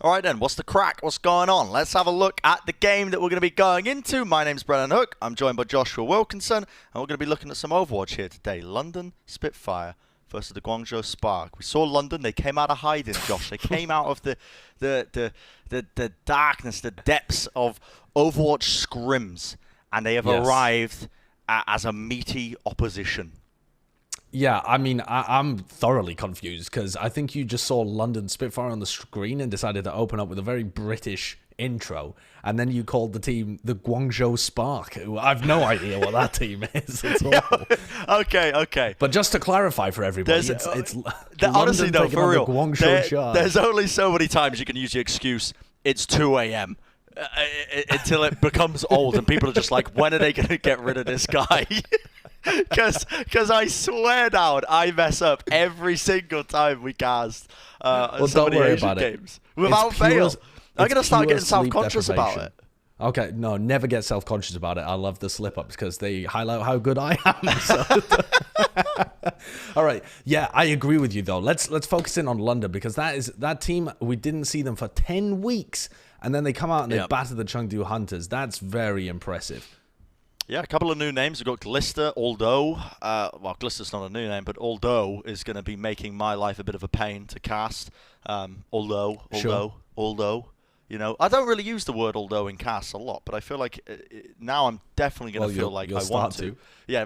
All right then, what's the crack? What's going on? Let's have a look at the game that we're going to be going into. My name's Brennan Hook. I'm joined by Joshua Wilkinson, and we're going to be looking at some Overwatch here today. London Spitfire versus the Guangzhou Spark. We saw London. They came out of hiding, Josh. They came out of the darkness, the depths of Overwatch scrims, and they have arrived as a meaty opposition. Yeah, I mean, I'm thoroughly confused because I think you just saw London Spitfire on the screen and decided to open up with a very British intro, and then you called the team the Guangzhou Spark. I've no idea what that team is at all. Okay. But just to clarify for everybody, it's honestly, no, for real. Guangzhou Charge. There's only so many times you can use the excuse, it's 2 a.m. Until it becomes old and people are just like, when are they going to get rid of this guy? Because I swear down, I mess up every single time we cast some of the Asian games. Without fail. I'm going to start getting self-conscious about it. Okay, no, never get self-conscious about it. I love the slip-ups because they highlight how good I am. So. All right, yeah, I agree with you though. Let's focus in on London because that team, we didn't see them for 10 weeks, and then they come out and they batter the Chengdu Hunters. That's very impressive. Yeah, a couple of new names. We've got Glister, although, well, Glister's not a new name, but although is going to be making my life a bit of a pain to cast. Although, you know, I don't really use the word although in casts a lot, but I feel like now I'm definitely going to feel like I want to. Yeah,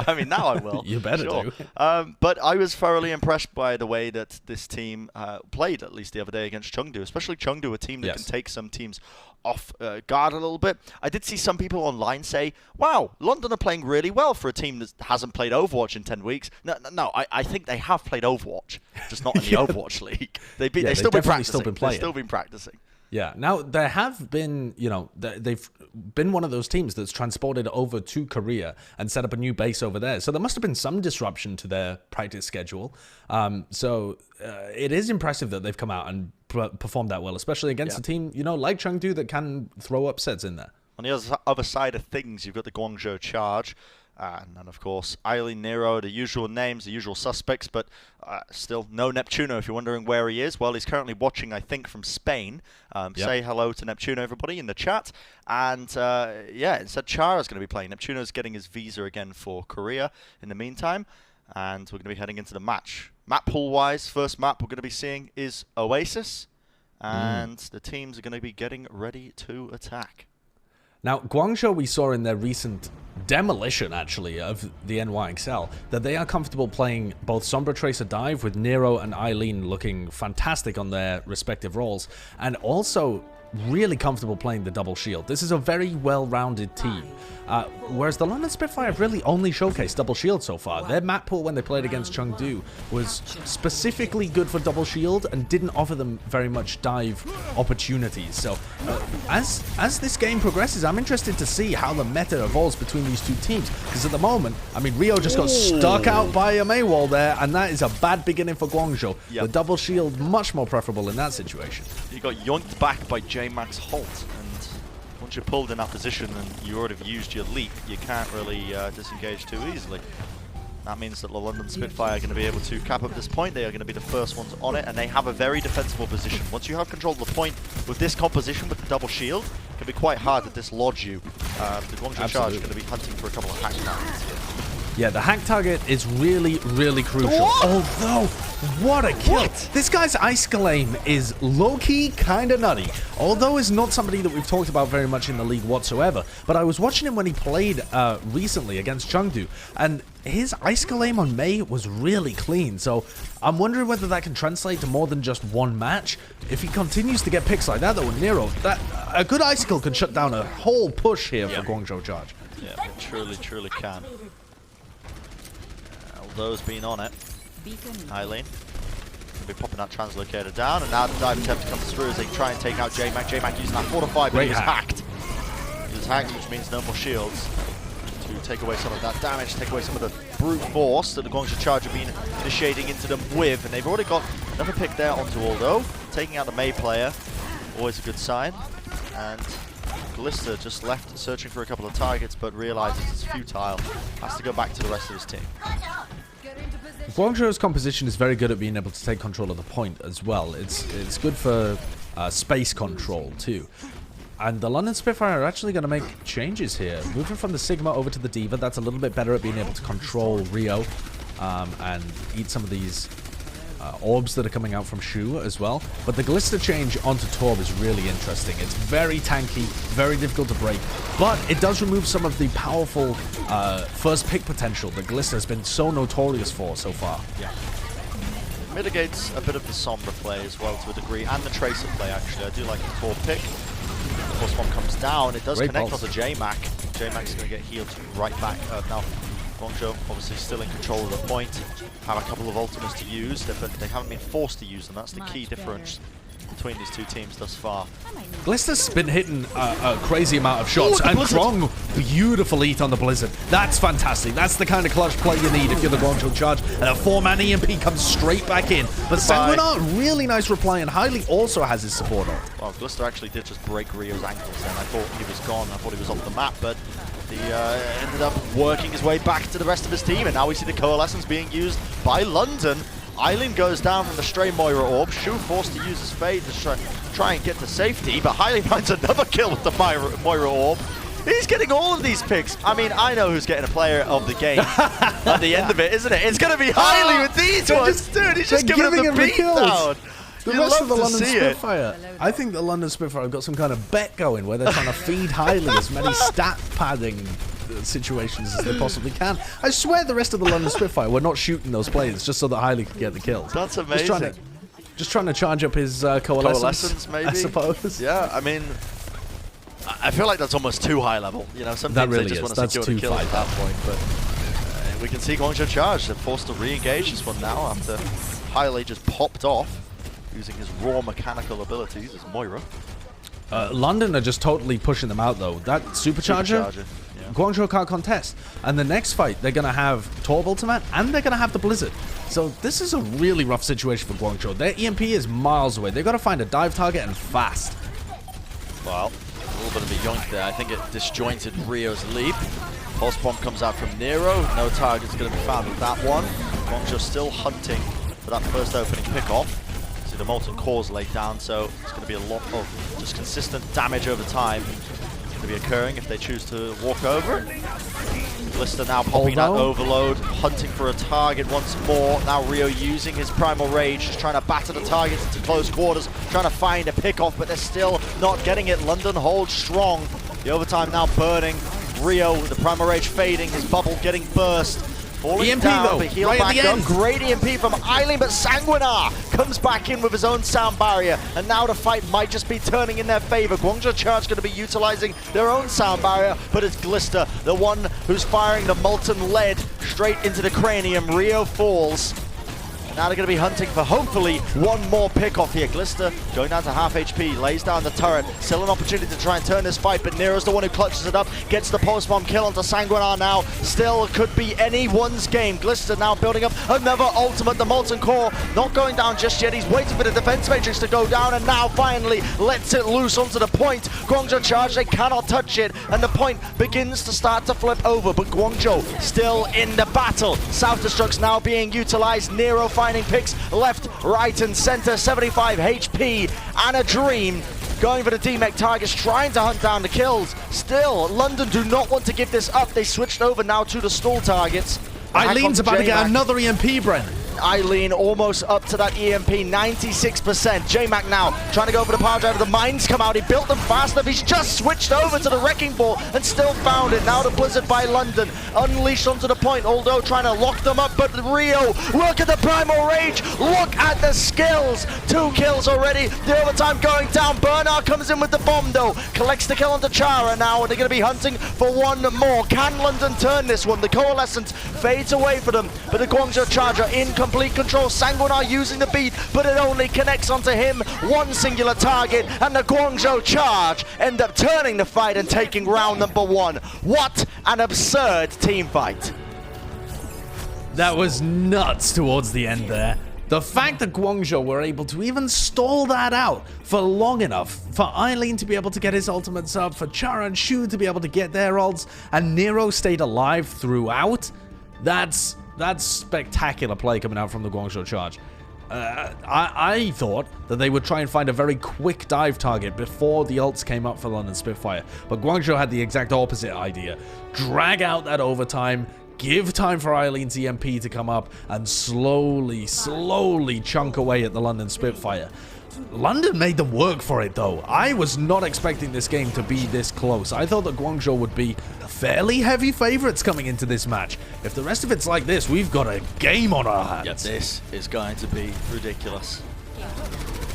I mean, now I will. You better do. But I was thoroughly impressed by the way that this team played, at least the other day, against Chengdu, especially Chengdu, a team that can take some teams off guard a little bit. I did see some people online say, wow, London are playing really well for a team that hasn't played Overwatch in 10 weeks. No, I think they have played Overwatch, just not in the Overwatch League. They've still been practicing. They've still been practicing. Yeah. Now, there have been, you know, they've been one of those teams that's transported over to Korea and set up a new base over there. So there must have been some disruption to their practice schedule. It is impressive that they've come out and performed that well, especially against a team, you know, like Chengdu that can throw upsets in there. On the other side of things, you've got the Guangzhou Charge. And then, of course, Eileen, Nero, the usual names, the usual suspects, but still no Neptuno if you're wondering where he is. Well, he's currently watching, I think, from Spain. Say hello to Neptuno, everybody, in the chat. And, instead Chara's going to be playing. Neptuno's getting his visa again for Korea in the meantime. And we're going to be heading into the match. Map pool-wise, first map we're going to be seeing is Oasis. And the teams are going to be getting ready to attack. Now, Guangzhou, we saw in their recent demolition, actually, of the NYXL, that they are comfortable playing both Sombra Tracer Dive with Nero and Eileen looking fantastic on their respective roles, and also really comfortable playing the double shield. This is a very well-rounded team. Whereas the London Spitfire have really only showcased double shield so far. Their map pool when they played against Chengdu was specifically good for double shield and didn't offer them very much dive opportunities. So as this game progresses, I'm interested to see how the meta evolves between these two teams. Because at the moment, I mean, Rio just got stuck out by a May wall there, and that is a bad beginning for Guangzhou. The double shield, much more preferable in that situation. You got yoinked back by J-Max Holt, and once you're pulled in that position and you already have used your leap, you can't really disengage too easily. That means that the London Spitfire are going to be able to cap up this point. They are going to be the first ones on it, and they have a very defensible position. Once you have control of the point with this composition with the double shield, it can be quite hard to dislodge you. The Guangzhou Charge are going to be hunting for a couple of hack targets here. Yeah, the hack target is really, really crucial. Although, what a kill. This guy's Ice Glaive is low-key kind of nutty. Although he's not somebody that we've talked about very much in the league whatsoever. But I was watching him when he played recently against Chengdu, and his Ice Glaive on May was really clean. So I'm wondering whether that can translate to more than just one match. If he continues to get picks like that, though, with Nero, a good Icicle can shut down a whole push here for Guangzhou Charge. Yeah, it truly can. Those being on it. Eileen will be popping that translocator down, and now the dive attempt comes through as they try and take out J-Mac. J-Mac using that 4-5, but he was hacked. He was hacked, which means no more shields to take away some of that damage, take away some of the brute force that the Guangzhou Charge have been initiating into them with, and they've already got another pick there onto Aldo, taking out the May player, always a good sign, and Glister just left searching for a couple of targets, but realizes it's futile, has to go back to the rest of his team. Guangzhou's composition is very good at being able to take control of the point as well. It's good for space control too. And the London Spitfire are actually going to make changes here. Moving from the Sigma over to the D.Va, that's a little bit better at being able to control Rio and eat some of these orbs that are coming out from Shu as well. But the Glista change onto Torb is really interesting. It's very tanky, very difficult to break, but it does remove some of the powerful first pick potential that Glista has been so notorious for so far. Yeah. Mitigates a bit of the Sombra play as well to a degree, and the Tracer play actually. I do like the Torb pick. The first one comes down, it does connect onto J-Mac. J-Mac's going to get healed right back. Now, Guangzhou obviously still in control of the point. Have a couple of ultimates to use, but they haven't been forced to use them. That's the key difference between these two teams thus far. Glista's been hitting a crazy amount of shots, and Krong, beautiful eat on the Blizzard. That's fantastic. That's the kind of clutch play you need if you're the Guangzhou Charge. And a 4-man EMP comes straight back in. But Sanguinar, really nice reply, and Highly also has his support on. Well, Glista actually did just break Rio's ankles then. I thought he was gone. I thought he was off the map, but he ended up working his way back to the rest of his team. And now we see the Coalescence being used by London. Eileen goes down from the stray Moira orb. Shu forced to use his fade to try and get to safety, but Eileen finds another kill with the Moira orb. He's getting all of these picks. I mean, I know who's getting a player of the game at the end of it, isn't it? It's going to be Eileen with these ones. Dude, he's just giving him the beat down. The rest of the London Spitfire, I think the London Spitfire have got some kind of bet going where they're trying to feed Highly as many stat padding situations as they possibly can. I swear the rest of the London Spitfire were not shooting those players just so that Highly could get the kills. That's amazing. Just trying to charge up his coalescence, maybe. I suppose. Yeah, I mean, I feel like that's almost too high level. You know, some teams really they just want to that's secure the kill at that that. point. But we can see Guangzhou Charge. They're forced to re-engage this one now after Highly just popped off using his raw mechanical abilities as Moira. London are just totally pushing them out though. That Supercharger, yeah. Guangzhou can't contest. And the next fight, they're going to have Torb Ultimate and they're going to have the Blizzard. So this is a really rough situation for Guangzhou. Their EMP is miles away. They've got to find a dive target and fast. Well, a little bit of a yoink there. I think it disjointed Rio's leap. Pulse Bomb comes out from Nero. No target's going to be found with that one. Guangzhou still hunting for that first opening pickoff. See the Molten Cores laid down, so it's going to be a lot of just consistent damage over time to be occurring if they choose to walk over. Blister now popping that overload, hunting for a target once more. Now Rio using his Primal Rage, just trying to batter the targets into close quarters, trying to find a pickoff, but they're still not getting it. London holds strong. The overtime now burning. Rio with the Primal Rage fading, his bubble getting burst. Falling EMP down, though, but heal right back at the up. end. Great EMP from Eileen, but Sanguinar comes back in with his own sound barrier, and now the fight might just be turning in their favor. Guangzhou Charge going to be utilizing their own sound barrier, but it's Glista, the one who's firing the molten lead straight into the cranium. Rio falls. Now they're going to be hunting for hopefully one more pickoff here. Glista going down to half HP, lays down the turret. Still an opportunity to try and turn this fight, but Nero's the one who clutches it up, gets the post-bomb kill onto Sanguinar now. Still could be anyone's game. Glista now building up another ultimate. The Molten Core not going down just yet. He's waiting for the defense matrix to go down, and now finally lets it loose onto the point. Guangzhou Charge, they cannot touch it, and the point begins to start to flip over, but Guangzhou still in the battle. Self-destruct's now being utilized. Nero finding picks left, right, and center. 75 HP and a dream. Going for the D-Mech targets, trying to hunt down the kills. Still, London do not want to give this up. They switched over now to the stall targets. Eileen's about to get another EMP, Brent. Eileen almost up to that EMP, 96%. J-Mac now trying to go for the power drive. The mines come out. He built them fast enough. He's just switched over to the Wrecking Ball and still found it. Now the Blizzard by London unleashed onto the point, although trying to lock them up. But Rio, look at the Primal Rage. Look at the skills. 2 kills already. The overtime going down. Bernard comes in with the bomb though. Collects the kill onto Chara now, and they're going to be hunting for one more. Can London turn this one? The Coalescence fades away for them, but the Guangzhou Charge are in complete control. Sanguinar using the beat, but it only connects onto him. One singular target, and the Guangzhou Charge end up turning the fight and taking round number 1. What an absurd team fight. That was nuts towards the end there. The fact that Guangzhou were able to even stall that out for long enough for Eileen to be able to get his ultimates up, for Chara and Shu to be able to get their ults, and Nero stayed alive throughout, that's spectacular play coming out from the Guangzhou Charge. I thought that they would try and find a very quick dive target before the ults came up for London Spitfire, but Guangzhou had the exact opposite idea. Drag out that overtime, give time for Eileen's EMP to come up, and slowly chunk away at the London Spitfire. London made them work for it, though. I was not expecting this game to be this close. I thought that Guangzhou would be fairly heavy favorites coming into this match. If the rest of it's like this, we've got a game on our hands. Yeah, this is going to be ridiculous.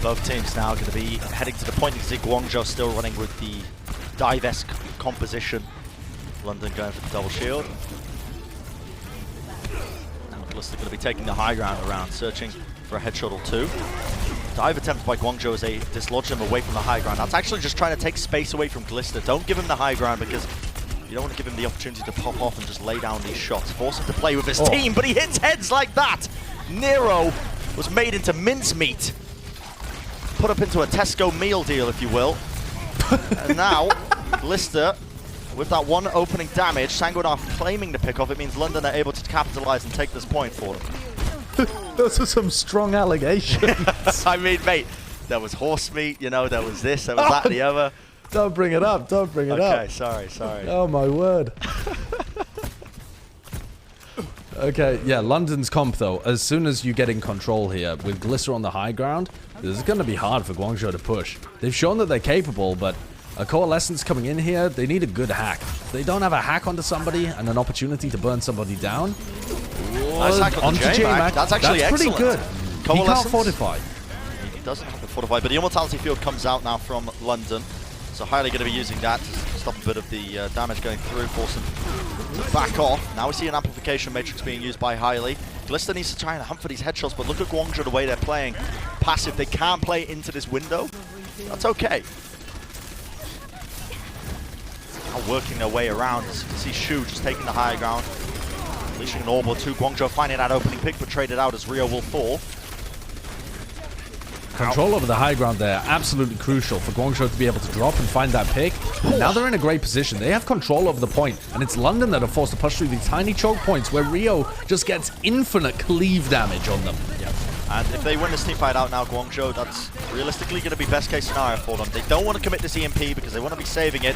Both teams now going to be heading to the point. You can see Guangzhou still running with the dive-esque composition. London going for the double shield. Now Glister going to be taking the high ground around, searching for a headshot or two. Dive attempt by Guangzhou as they dislodge him away from the high ground. That's actually just trying to take space away from Glister. Don't give him the high ground because you don't want to give him the opportunity to pop off and just lay down these shots. Force him to play with his team, but he hits heads like that. Nero was made into mincemeat. Put up into a Tesco meal deal, if you will. And now, Glister, with that one opening damage, Sanguinar claiming the pick off, it means London are able to capitalize and take this point for them. Those are some strong allegations. I mean, mate, there was horse meat, you know, there was this, there was that, and the other. Don't bring it up, don't bring it up. Okay, sorry. Oh, my word. Okay, yeah, London's comp, though. As soon as you get in control here, with Glister on the high ground, this is going to be hard for Guangzhou to push. They've shown that they're capable, but a Coalescence coming in here, they need a good hack. If they don't have a hack onto somebody and an opportunity to burn somebody down, nice hack onto J-Mac. That's actually pretty good. He can't fortify. He doesn't have to fortify, but the Immortality Field comes out now from London. So Highly going to be using that to stop a bit of the damage going through, force him to back off. Now we see an amplification matrix being used by Highly. Glister needs to try and hunt for these headshots, but look at Guangzhou, the way they're playing passive. They can't play into this window. That's okay. Now working their way around. As you can see Shu just taking the high ground. Unleashing an orb or two. Guangzhou finding that opening pick, but traded out as Rio will fall. Control over the high ground there, absolutely crucial for Guangzhou to be able to drop and find that pick. And now they're in a great position. They have control over the point, and it's London that are forced to push through these tiny choke points where Rio just gets infinite cleave damage on them. Yep. And if they win this team fight out now, Guangzhou, that's realistically going to be best case scenario for them. They don't want to commit this EMP because they want to be saving it.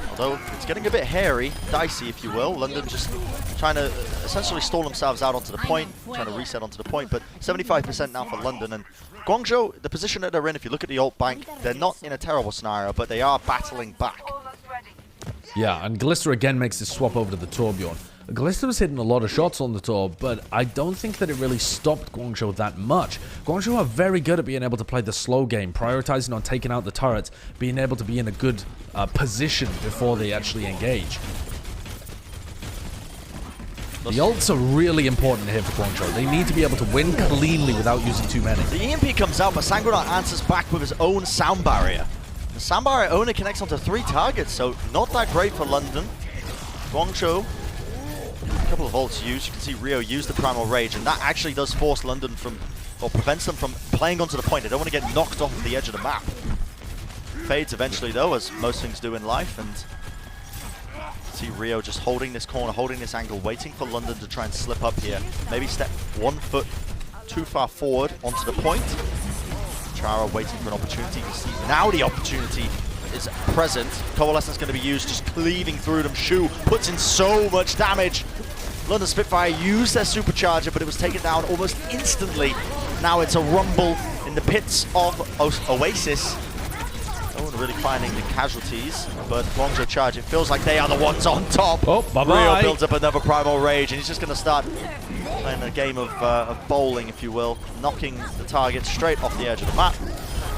Although it's getting a bit hairy, dicey if you will. London just trying to essentially stall themselves out onto the point, trying to reset onto the point, but 75% now for London. And Guangzhou, the position that they're in, if you look at the ult bank, they're not in a terrible scenario, but they are battling back. Yeah, and Glister again makes this swap over to the Torbjorn. Glister was hitting a lot of shots on the Torb, but I don't think that it really stopped Guangzhou that much. Guangzhou are very good at being able to play the slow game, prioritizing on taking out the turrets, being able to be in a good position before they actually engage. The ults are really important here for Guangzhou. They need to be able to win cleanly without using too many. The EMP comes out, but Sanguinar answers back with his own sound barrier. The sound barrier only connects onto 3 targets, so not that great for London. Guangzhou, a couple of ults used. You can see Rio use the Primal Rage, and that actually does force London from, or prevents them from playing onto the point. They don't want to get knocked off the edge of the map. Fades eventually though, as most things do in life, and see Rio just holding this corner, holding this angle, waiting for London to try and slip up here. Maybe step 1 foot too far forward onto the point. Chara waiting for an opportunity. You see now the opportunity is present. Coalescence going to be used, just cleaving through them. Shu puts in so much damage. London Spitfire used their supercharger, but it was taken down almost instantly. Now it's a rumble in the pits of Oasis. No one really finding the casualties, but Guangzhou Charge, it feels like they are the ones on top. Oh, bye-bye. Rio builds up another Primal Rage, and he's just going to start playing a game of bowling, if you will, knocking the target straight off the edge of the map.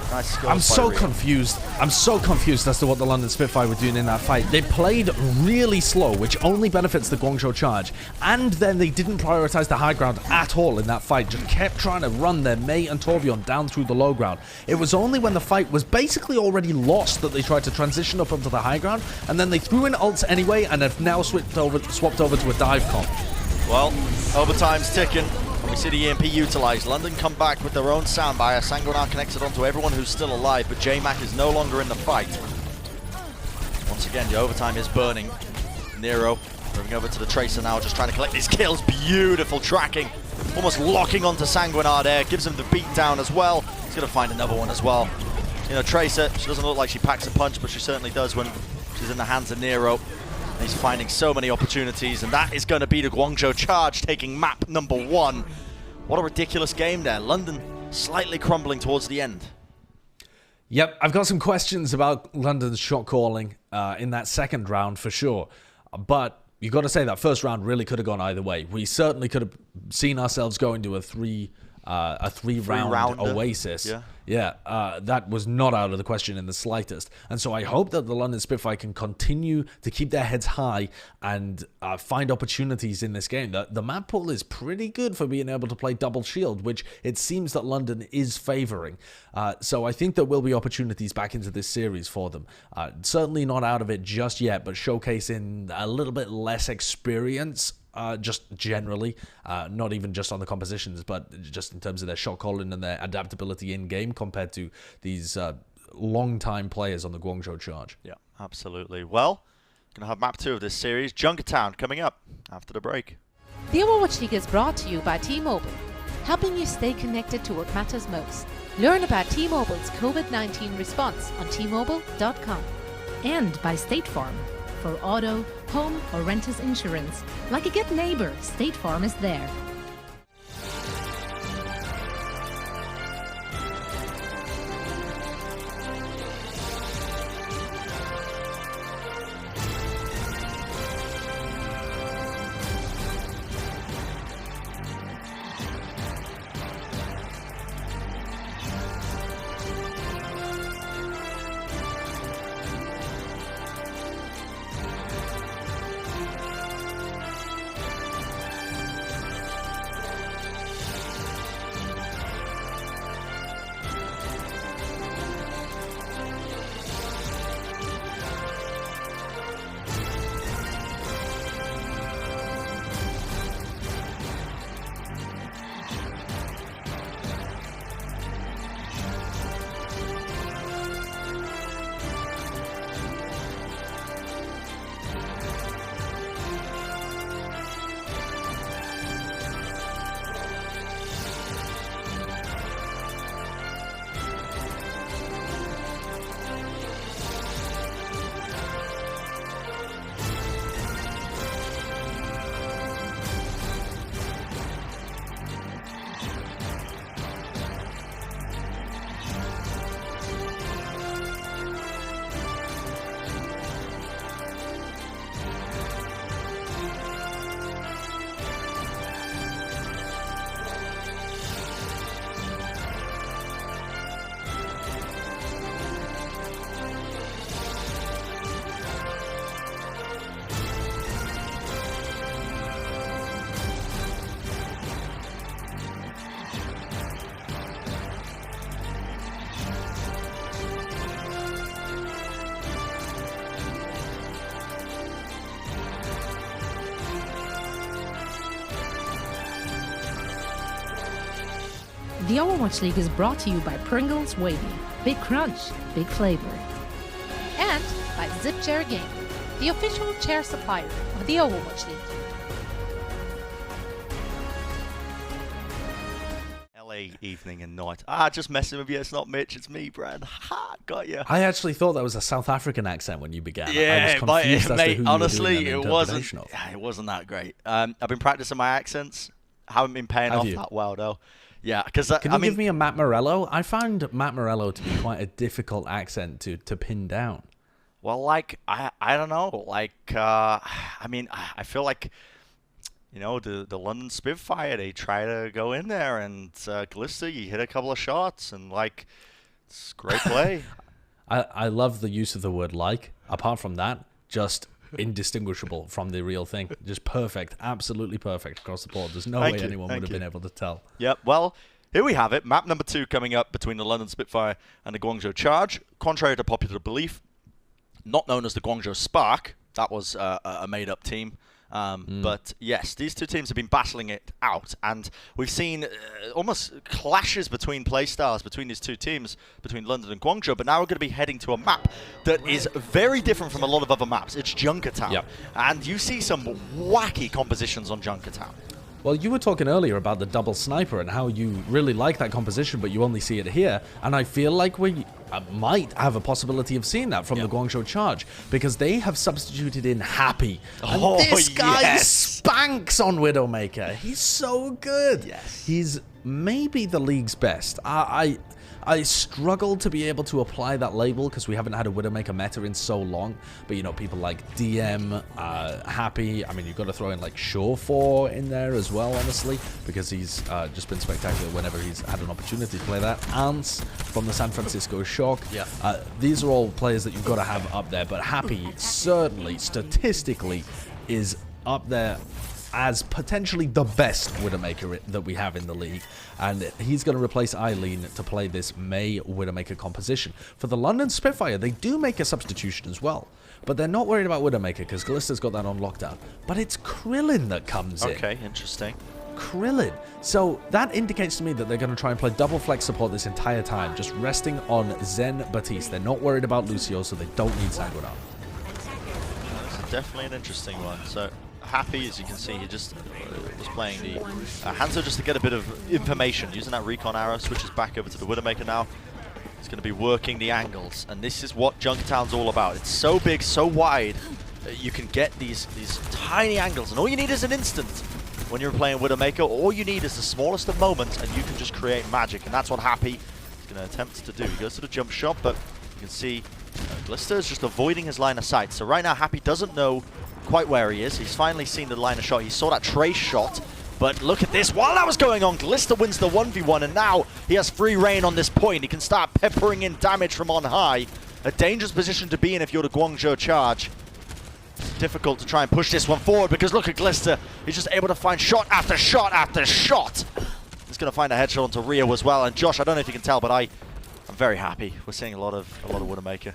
Nice scores. I'm so confused. I'm so confused as to what the London Spitfire were doing in that fight. They played really slow, which only benefits the Guangzhou Charge. And then they didn't prioritize the high ground at all in that fight. Just kept trying to run their Mei and Torbjorn down through the low ground. It was only when the fight was basically already lost that they tried to transition up onto the high ground. And then they threw in ults anyway and have now swapped over to a dive comp. Well, overtime's ticking. We see the EMP utilized. London come back with their own sound barrier. Sanguinar connected onto everyone who's still alive, but J-Mac is no longer in the fight. Once again, the overtime is burning. Nero moving over to the Tracer now, just trying to collect these kills. Beautiful tracking almost locking onto Sanguinar there, gives him the beat down as well. He's going to find another one as well. You know, Tracer, she doesn't look like she packs a punch, but she certainly does when she's in the hands of Nero. And he's finding so many opportunities, and that is going to be the Guangzhou Charge taking map number 1. What a ridiculous game there. London slightly crumbling towards the end. Yep, I've got some questions about London's shot calling in that second round for sure. But you got to say that first round really could have gone either way. We certainly could have seen ourselves going to a three-round Oasis. Yeah, that was not out of the question in the slightest. And so I hope that the London Spitfire can continue to keep their heads high and find opportunities in this game. The map pool is pretty good for being able to play double shield, which it seems that London is favoring. So I think there will be opportunities back into this series for them. Certainly not out of it just yet, but showcasing a little bit less experience just generally, not even just on the compositions, but just in terms of their shot calling and their adaptability in-game compared to these long-time players on the Guangzhou Charge. Yeah, absolutely. Well, going to have map 2 of this series, Junkertown, coming up after the break. The Overwatch League is brought to you by T-Mobile, helping you stay connected to what matters most. Learn about T-Mobile's COVID-19 response on T-Mobile.com. And by State Farm. For auto, home, or renter's insurance. Like a good neighbor, State Farm is there. The Overwatch League is brought to you by Pringles Wavy. Big crunch, big flavor. And by Zip Chair Game, the official chair supplier of the Overwatch League. LA evening and night. Just messing with you. It's not Mitch, it's me, Brad. Ha, got you. I actually thought that was a South African accent when you began. Yeah, I was confused as to who honestly, you were doing an interpretation of. It wasn't that great. I've been practicing my accents. Haven't been paying off that well, though. Yeah, because Can you give me a Matt Morello? I found Matt Morello to be quite a difficult accent to pin down. Well, like, I don't know. Like, I mean, I feel like, you know, the London Spitfire, they try to go in there, and Glista, you hit a couple of shots, and, like, it's great play. I love the use of the word like. Apart from that, just indistinguishable from the real thing. Just perfect. Absolutely perfect across the board. There's no way anyone would have been able to tell. Yep. Well, here we have it. Map number 2 coming up between the London Spitfire and the Guangzhou Charge. Contrary to popular belief, not known as the Guangzhou Spark. That was a made-up team. But yes, these two teams have been battling it out, and we've seen almost clashes between playstyles between these two teams, between London and Guangzhou. But now we're going to be heading to a map that is very different from a lot of other maps. It's Junkertown, and you see some wacky compositions on Junkertown. Well, you were talking earlier about the double sniper and how you really like that composition, but you only see it here. And I feel like we might have a possibility of seeing that from the Guangzhou Charge, because they have substituted in Happy. And this guy spanks on Widowmaker. He's so good. Yes. He's maybe the league's best. I struggle to be able to apply that label because we haven't had a Widowmaker meta in so long. But, you know, people like DM, Happy, I mean, you've got to throw in, like, Shore4 in there as well, honestly, because he's just been spectacular whenever he's had an opportunity to play that. Ants from the San Francisco Shock. Yeah. These are all players that you've got to have up there, but Happy certainly, statistically, is up there as potentially the best Widowmaker that we have in the league, and he's going to replace Eileen to play this May Widowmaker composition. For the London Spitfire, they do make a substitution as well, but they're not worried about Widowmaker because Glister's got that on lockdown. But it's Krillin that comes in. Okay, interesting. Krillin. So that indicates to me that they're going to try and play double flex support this entire time, just resting on Zen Batiste. They're not worried about Lucio, so they don't need Sanguinar. That's definitely an interesting one. So Happy, as you can see, he just was playing the Hangzhou just to get a bit of information. Using that recon arrow, switches back over to the Widowmaker now. He's going to be working the angles, and this is what Junkertown's all about. It's so big, so wide, that you can get these tiny angles, and all you need is an instant. When you're playing Widowmaker, all you need is the smallest of moments, and you can just create magic, and that's what Happy is going to attempt to do. He goes to the jump shot, but you can see Glister is just avoiding his line of sight. So right now, Happy doesn't know quite where he is. He's finally seen the line of shot. He saw that trace shot, but look at this. While that was going on, Glister wins the 1v1, and now he has free reign on this point. He can start peppering in damage from on high. A dangerous position to be in if you're the Guangzhou Charge. Difficult to try and push this one forward because look at Glister. He's just able to find shot after shot after shot. He's going to find a headshot onto Rio as well. And Josh, I don't know if you can tell, but I'm very happy. We're seeing a lot of Widowmaker.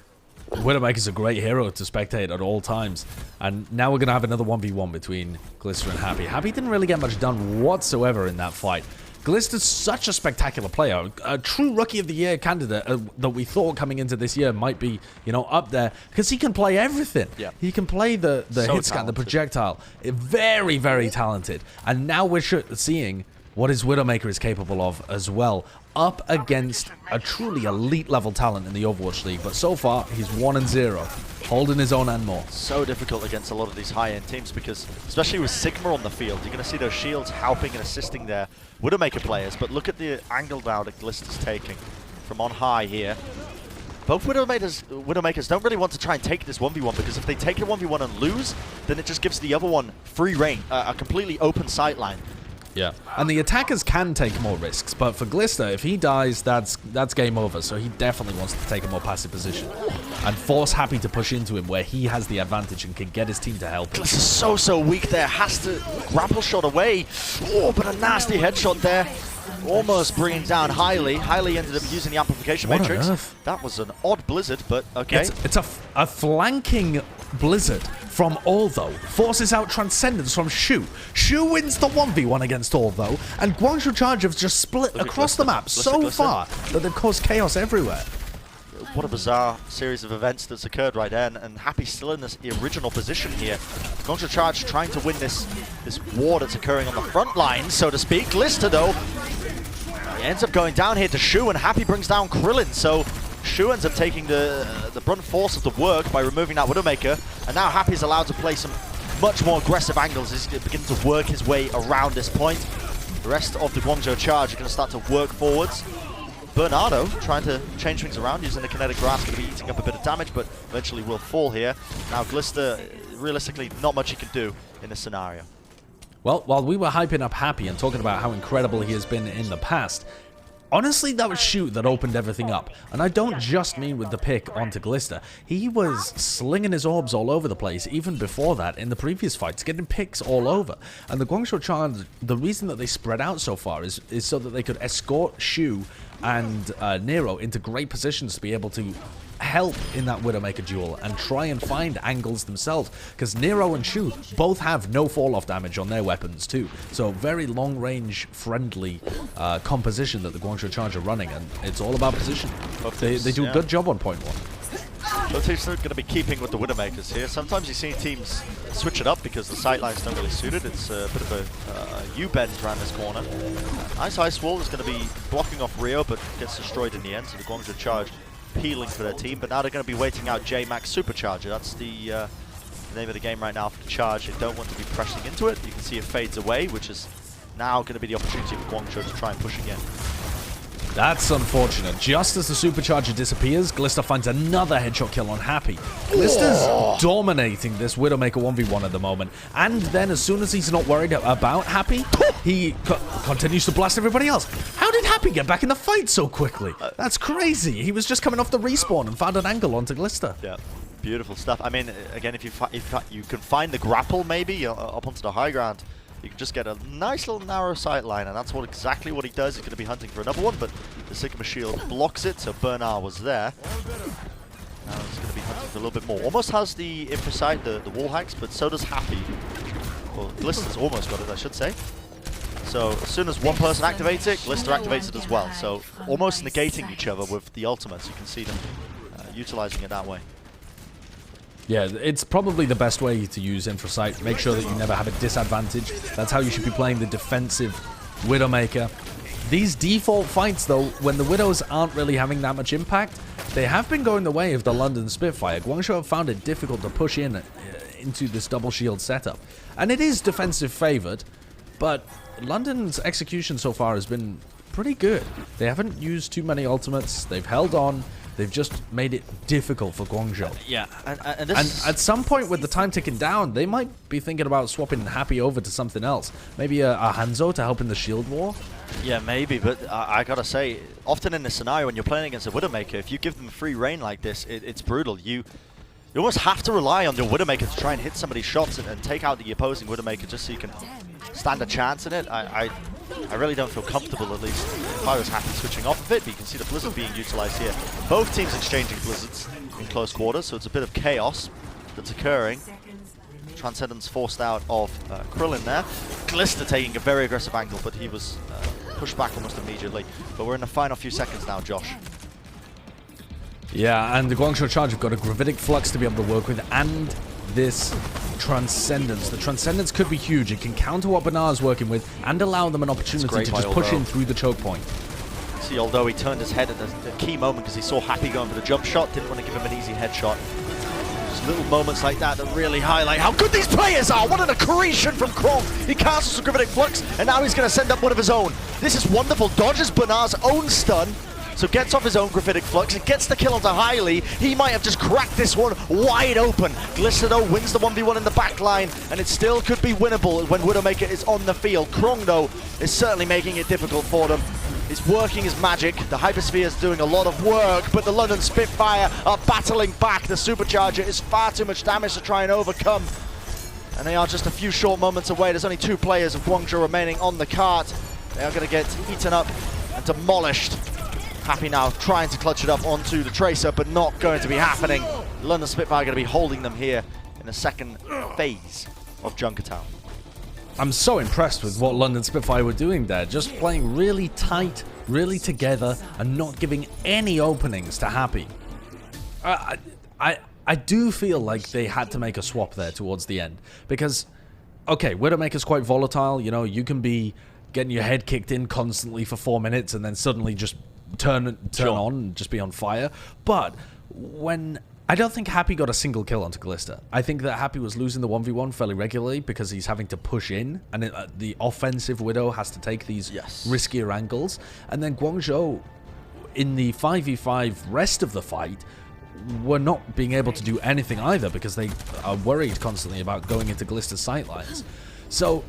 Widowmaker's a great hero to spectate at all times, and now we're going to have another 1v1 between Glister and Happy. Happy didn't really get much done whatsoever in that fight. Glister's such a spectacular player, a true Rookie of the Year candidate that we thought coming into this year might be, you know, up there, because he can play everything. Yeah. He can play the hit scan, the projectile. Very, very talented. And now we're seeing what his Widowmaker is capable of as well, up against a truly elite level talent in the Overwatch League. But so far, he's 1-0, holding his own and more. So difficult against a lot of these high-end teams because, especially with Sigma on the field, you're going to see those shields helping and assisting their Widowmaker players. But look at the angle now that Glister's taking from on high here. Both Widowmakers don't really want to try and take this 1v1 because if they take a 1v1 and lose, then it just gives the other one free reign, a completely open sightline. Yeah, and the attackers can take more risks, but for Glister, if he dies, that's game over, so he definitely wants to take a more passive position and force Happy to push into him where he has the advantage and can get his team to help him. Glister's so weak there, has to grapple shot away. Oh, but a nasty headshot there. Almost bringing down Highly. Highly ended up using the amplification matrix. That was an odd blizzard, but okay. It's a flanking blizzard from Although. Forces out Transcendence from Shu. Shu wins the 1v1 against Although, and Guangzhou Charge have just split across the map so far that they've caused chaos everywhere. What a bizarre series of events that's occurred right there, and Happy still in this original position here. Guangzhou Charge trying to win this war that's occurring on the front line, so to speak. Glister, though, he ends up going down here to Shu, and Happy brings down Krillin, so Shu ends up taking the brunt force of the work by removing that Widowmaker, and now Happy's allowed to play some much more aggressive angles. He's beginning to work his way around this point. The rest of the Guangzhou Charge are going to start to work forwards. Bernardo trying to change things around, using the kinetic grass, going to be eating up a bit of damage, but eventually will fall here. Now Glister, realistically, not much he can do in this scenario. Well, while we were hyping up Happy and talking about how incredible he has been in the past, honestly, that was Shu that opened everything up. And I don't just mean with the pick onto Glister. He was slinging his orbs all over the place, even before that, in the previous fights, getting picks all over. And the Guangzhou Charge, the reason that they spread out so far is so that they could escort Shu and Nero into great positions to be able to help in that Widowmaker duel and try and find angles themselves, because Nero and Shu both have no fall-off damage on their weapons too, so very long-range friendly composition that the Guangzhou Charge are running, and it's all about position. They do a good job on point one. Both teams are going to be keeping with the Widowmakers here. Sometimes you see teams switch it up because the sight lines don't really suit it. It's a bit of a U-bend around this corner. Nice ice wall is going to be blocking off Rio, but gets destroyed in the end. So the Guangzhou Charge peeling for their team, but now they're going to be waiting out J-Max Supercharger. That's the name of the game right now for the Charge. They don't want to be pressing into it. You can see it fades away, which is now going to be the opportunity for Guangzhou to try and push again. That's unfortunate. Just as the Supercharger disappears, Glister finds another headshot kill on Happy. Glister's dominating this Widowmaker 1v1 at the moment. And then as soon as he's not worried about Happy, he continues to blast everybody else. How did Happy get back in the fight so quickly? That's crazy. He was just coming off the respawn and found an angle onto Glister. Yeah, beautiful stuff. I mean, again, if you can find the grapple maybe up onto the high ground, you can just get a nice little narrow sight line, and that's exactly what he does. He's going to be hunting for another one, but the Sigma shield blocks it, so Bernard was there. Now he's going to be hunting for a little bit more. Almost has the infrasight, the wall hacks, but so does Happy. Well, Glister's almost got it, I should say. So as soon as one person activates it, Glister activates it as well. So almost negating each other with the ultimates. You can see them utilizing it that way. Yeah, it's probably the best way to use Infrasight. Make sure that you never have a disadvantage. That's how you should be playing the defensive Widowmaker. These default fights, though, when the Widows aren't really having that much impact, they have been going the way of the London Spitfire. Guangzhou have found it difficult to push into this double shield setup. And it is defensive favored, but London's execution so far has been pretty good. They haven't used too many ultimates. They've held on. They've just made it difficult for Guangzhou. Yeah, and at some point with the time ticking down, they might be thinking about swapping Happy over to something else. Maybe a Hangzhou to help in the shield war? Yeah, maybe, but I gotta say, often in this scenario when you're playing against a Widowmaker, if you give them free reign like this, it's brutal. You almost have to rely on your Widowmaker to try and hit somebody's shots and take out the opposing Widowmaker just so you can stand a chance in it. I really don't feel comfortable, at least, if I was Happy switching off of it, but you can see the Blizzard being utilized here. Both teams exchanging Blizzards in close quarters, so it's a bit of chaos that's occurring. Transcendence forced out of Krillin there. Glister taking a very aggressive angle, but he was pushed back almost immediately. But we're in the final few seconds now, Josh. Yeah, and the Guangzhou Charge have got a Gravitic Flux to be able to work with, and this Transcendence. The Transcendence could be huge. It can counter what Bernard's working with and allow them an opportunity to just push in through the choke point. See, although he turned his head at the key moment because he saw Happy going for the jump shot, didn't want to give him an easy headshot. Just little moments like that that really highlight how good these players are. What an accretion from Krong. He cancels the Gravitic Flux, and now he's going to send up one of his own. This is wonderful. Dodges Bernard's own stun. So gets off his own Gravitic Flux and gets the kill onto Hailey. He might have just cracked this one wide open. Glister, though, wins the 1v1 in the back line, and it still could be winnable when Widowmaker is on the field. Krong, though, is certainly making it difficult for them. He's working his magic. The Hypersphere is doing a lot of work, but the London Spitfire are battling back. The Supercharger is far too much damage to try and overcome. And they are just a few short moments away. There's only 2 players of Guangzhou remaining on the cart. They are going to get eaten up and demolished. Happy now trying to clutch it up onto the Tracer, but not going to be happening. London Spitfire going to be holding them here in the second phase of Junkertown. I'm so impressed with what London Spitfire were doing there. Just playing really tight, really together, and not giving any openings to Happy. I do feel like they had to make a swap there towards the end. Because, okay, Widowmaker's quite volatile. You know, you can be getting your head kicked in constantly for 4 minutes and then suddenly just turn on and just be on fire. But when I don't think Happy got a single kill onto Glister. I think that Happy was losing the 1v1 fairly regularly because he's having to push in, and the offensive Widow has to take these riskier angles. And then Guangzhou, in the 5v5 rest of the fight, were not being able to do anything either because they are worried constantly about going into Glister's sightlines. So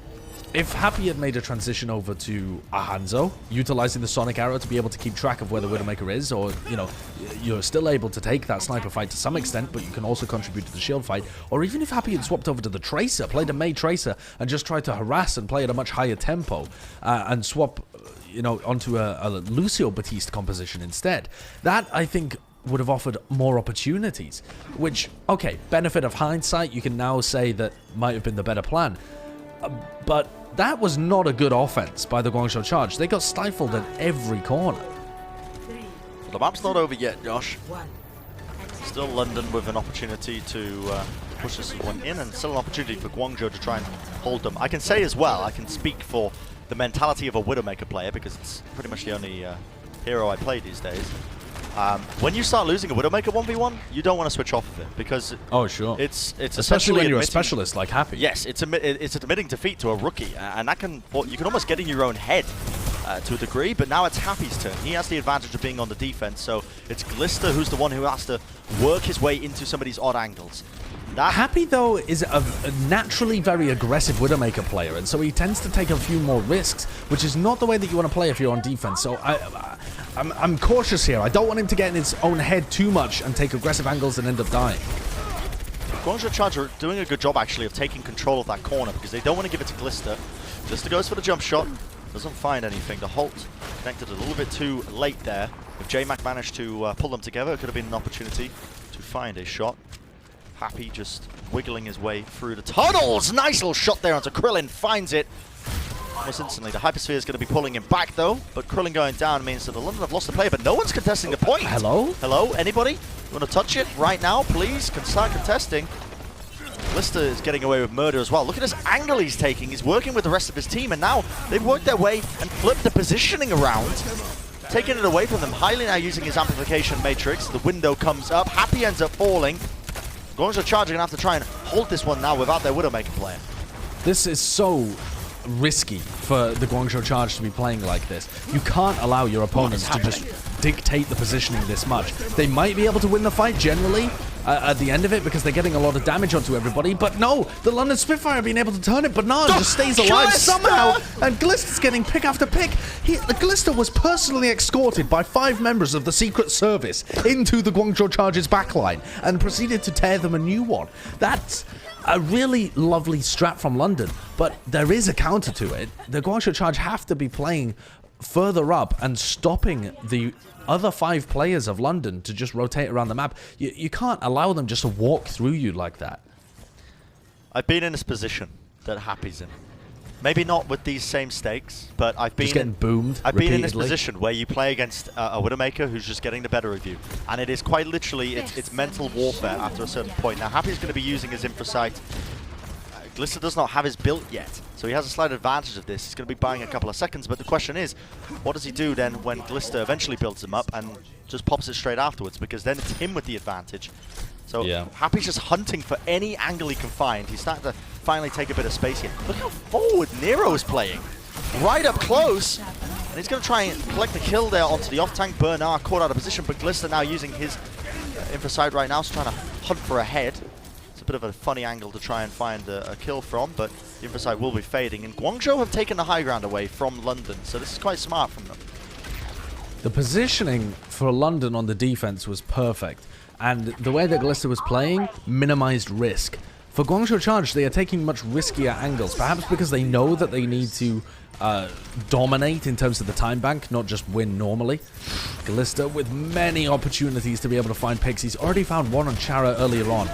if Happy had made a transition over to a Hangzhou, utilizing the Sonic Arrow to be able to keep track of where the Widowmaker is, or, you know, you're still able to take that sniper fight to some extent, but you can also contribute to the shield fight, or even if Happy had swapped over to the Tracer, played a Mei Tracer, and just tried to harass and play at a much higher tempo, and swap, you know, onto a Lucio Batiste composition instead, that, I think, would have offered more opportunities, which, okay, benefit of hindsight, you can now say that might have been the better plan, but that was not a good offense by the Guangzhou Charge. They got stifled at every corner. Well, the map's not over yet, Josh. Still London with an opportunity to push this one in, and still an opportunity for Guangzhou to try and hold them. I can say as well, I can speak for the mentality of a Widowmaker player, because it's pretty much the only hero I play these days. When you start losing a Widowmaker 1v1, you don't want to switch off of it, because it's especially when you're a specialist like Happy. Yes, it's admitting defeat to a rookie, and that can, you can almost get in your own head to a degree. But now it's Happy's turn. He has the advantage of being on the defense, so it's Glister who's the one who has to work his way into some of these odd angles. Happy, though, is a naturally very aggressive Widowmaker player, and so he tends to take a few more risks, which is not the way that you want to play if you're on defense. So I'm cautious here. I don't want him to get in his own head too much and take aggressive angles and end up dying. Guangzhou Charge are doing a good job, actually, of taking control of that corner, because they don't want to give it to Glister. Glister goes for the jump shot, doesn't find anything. The Holt connected a little bit too late there. If J-Mac managed to pull them together, it could have been an opportunity to find a shot. Happy just wiggling his way through the tunnels. Nice little shot there onto Krillin. Finds it almost instantly. The Hypersphere is going to be pulling him back, though. But Krillin going down means that the London have lost the player, but no one's contesting the point. Hello? Hello? Anybody? You want to touch it right now, please? Can start contesting. Lister is getting away with murder as well. Look at this angle he's taking. He's working with the rest of his team, and now they've worked their way and flipped the positioning around, taking it away from them. Hylie now using his amplification matrix. The window comes up. Happy ends up falling. Guangzhou Charge are going to have to try and hold this one now without their Widowmaker player. This is so risky for the Guangzhou Charge to be playing like this. You can't allow your opponents to just dictate the positioning this much. They might be able to win the fight generally at the end of it because they're getting a lot of damage onto everybody, but no, the London Spitfire have been able to turn it. Bernard just stays alive somehow, and Glister's getting pick after pick. The Glister was personally escorted by 5 members of the Secret Service into the Guangzhou Charge's backline and proceeded to tear them a new one. That's a really lovely strat from London, but there is a counter to it. The Guangzhou Charge have to be playing further up and stopping the other 5 players of London to just rotate around the map. You can't allow them just to walk through you like that. I've been in this position that Happy's in. Maybe not with these same stakes, but I've been just getting boomed. I've been in this position where you play against a Widowmaker who's just getting the better of you, and it is quite literally it's mental warfare after a certain point. Now Happy's going to be using his Infrasight. Glister does not have his built yet, so he has a slight advantage of this. He's going to be buying a couple of seconds, but the question is, what does he do then when Glister eventually builds him up and just pops it straight afterwards? Because then it's him with the advantage. So yeah. Happy's just hunting for any angle he can find. He's starting to finally take a bit of space here. Look how forward Nero is playing. Right up close. And he's going to try and collect the kill there onto the off-tank. Bernard caught out of position, but Glister now using his Infrasight right now, so trying to hunt for a head. It's a bit of a funny angle to try and find a kill from, but the Infrasight will be fading. And Guangzhou have taken the high ground away from London, so this is quite smart from them. The positioning for London on the defense was perfect, and the way that Glister was playing minimized risk. For Guangzhou Charge, they are taking much riskier angles, perhaps because they know that they need to dominate in terms of the time bank, not just win normally. Glister with many opportunities to be able to find picks. He's already found one on Chara earlier on.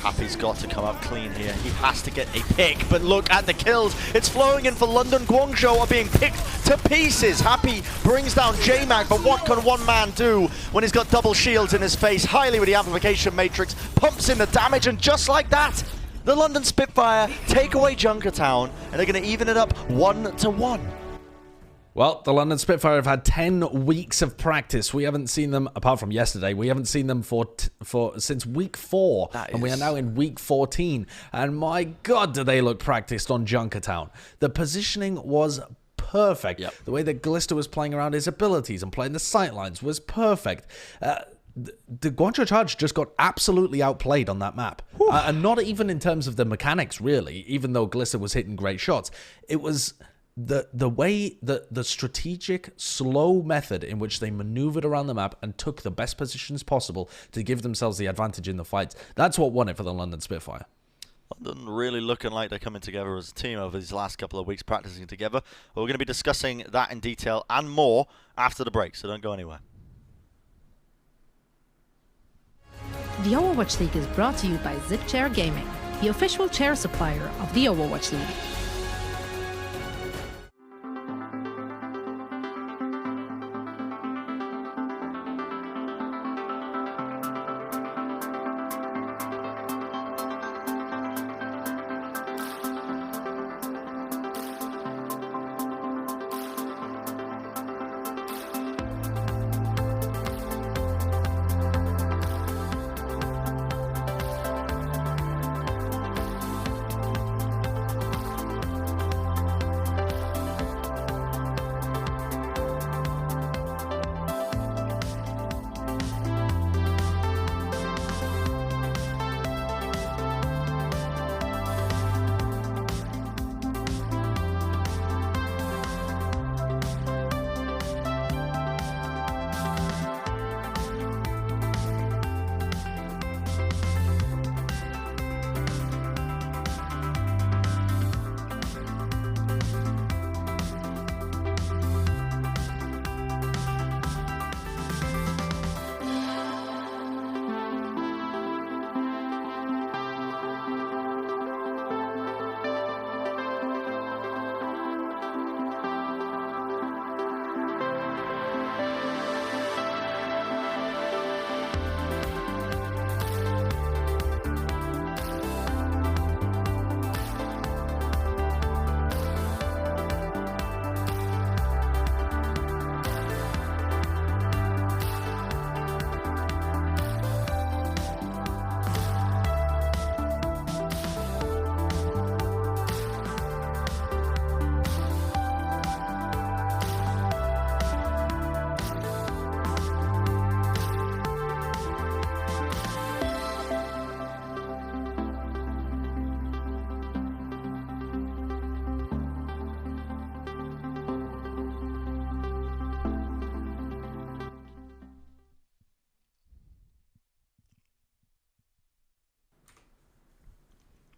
Happy's got to come up clean here. He has to get a pick, but look at the kills. It's flowing in for London. Guangzhou are being picked to pieces. Happy brings down J-Mag, but what can one man do when he's got double shields in his face? Hylie with the amplification matrix pumps in the damage, and just like that, the London Spitfire take away Junkertown, and they're going to even it up 1-1. Well, the London Spitfire have had 10 weeks of practice. We haven't seen them, apart from yesterday, we haven't seen them since week 4. And we are now in week 14. And my God, do they look practiced on Junkertown. The positioning was perfect. Yep. The way that Glister was playing around his abilities and playing the sightlines was perfect. The Guangzhou Charge just got absolutely outplayed on that map. And not even in terms of the mechanics, really, even though Glister was hitting great shots. It was the way that the strategic, slow method in which they maneuvered around the map and took the best positions possible to give themselves the advantage in the fights. That's what won it for the London Spitfire. London really looking like they're coming together as a team over these last couple of weeks, practicing together. We're going to be discussing that in detail and more after the break, so don't go anywhere. The Overwatch League is brought to you by Zip Chair Gaming, the official chair supplier of the Overwatch League.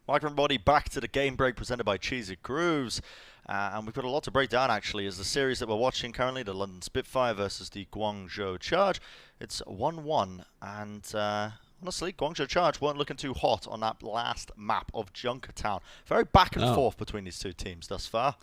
Welcome everybody back to the game break presented by Cheesy Grooves. And we've got a lot to break down actually, as the series that we're watching currently, the London Spitfire versus the Guangzhou Charge. It's 1-1, and honestly, Guangzhou Charge weren't looking too hot on that last map of Junkertown. Very back and forth between these two teams thus far.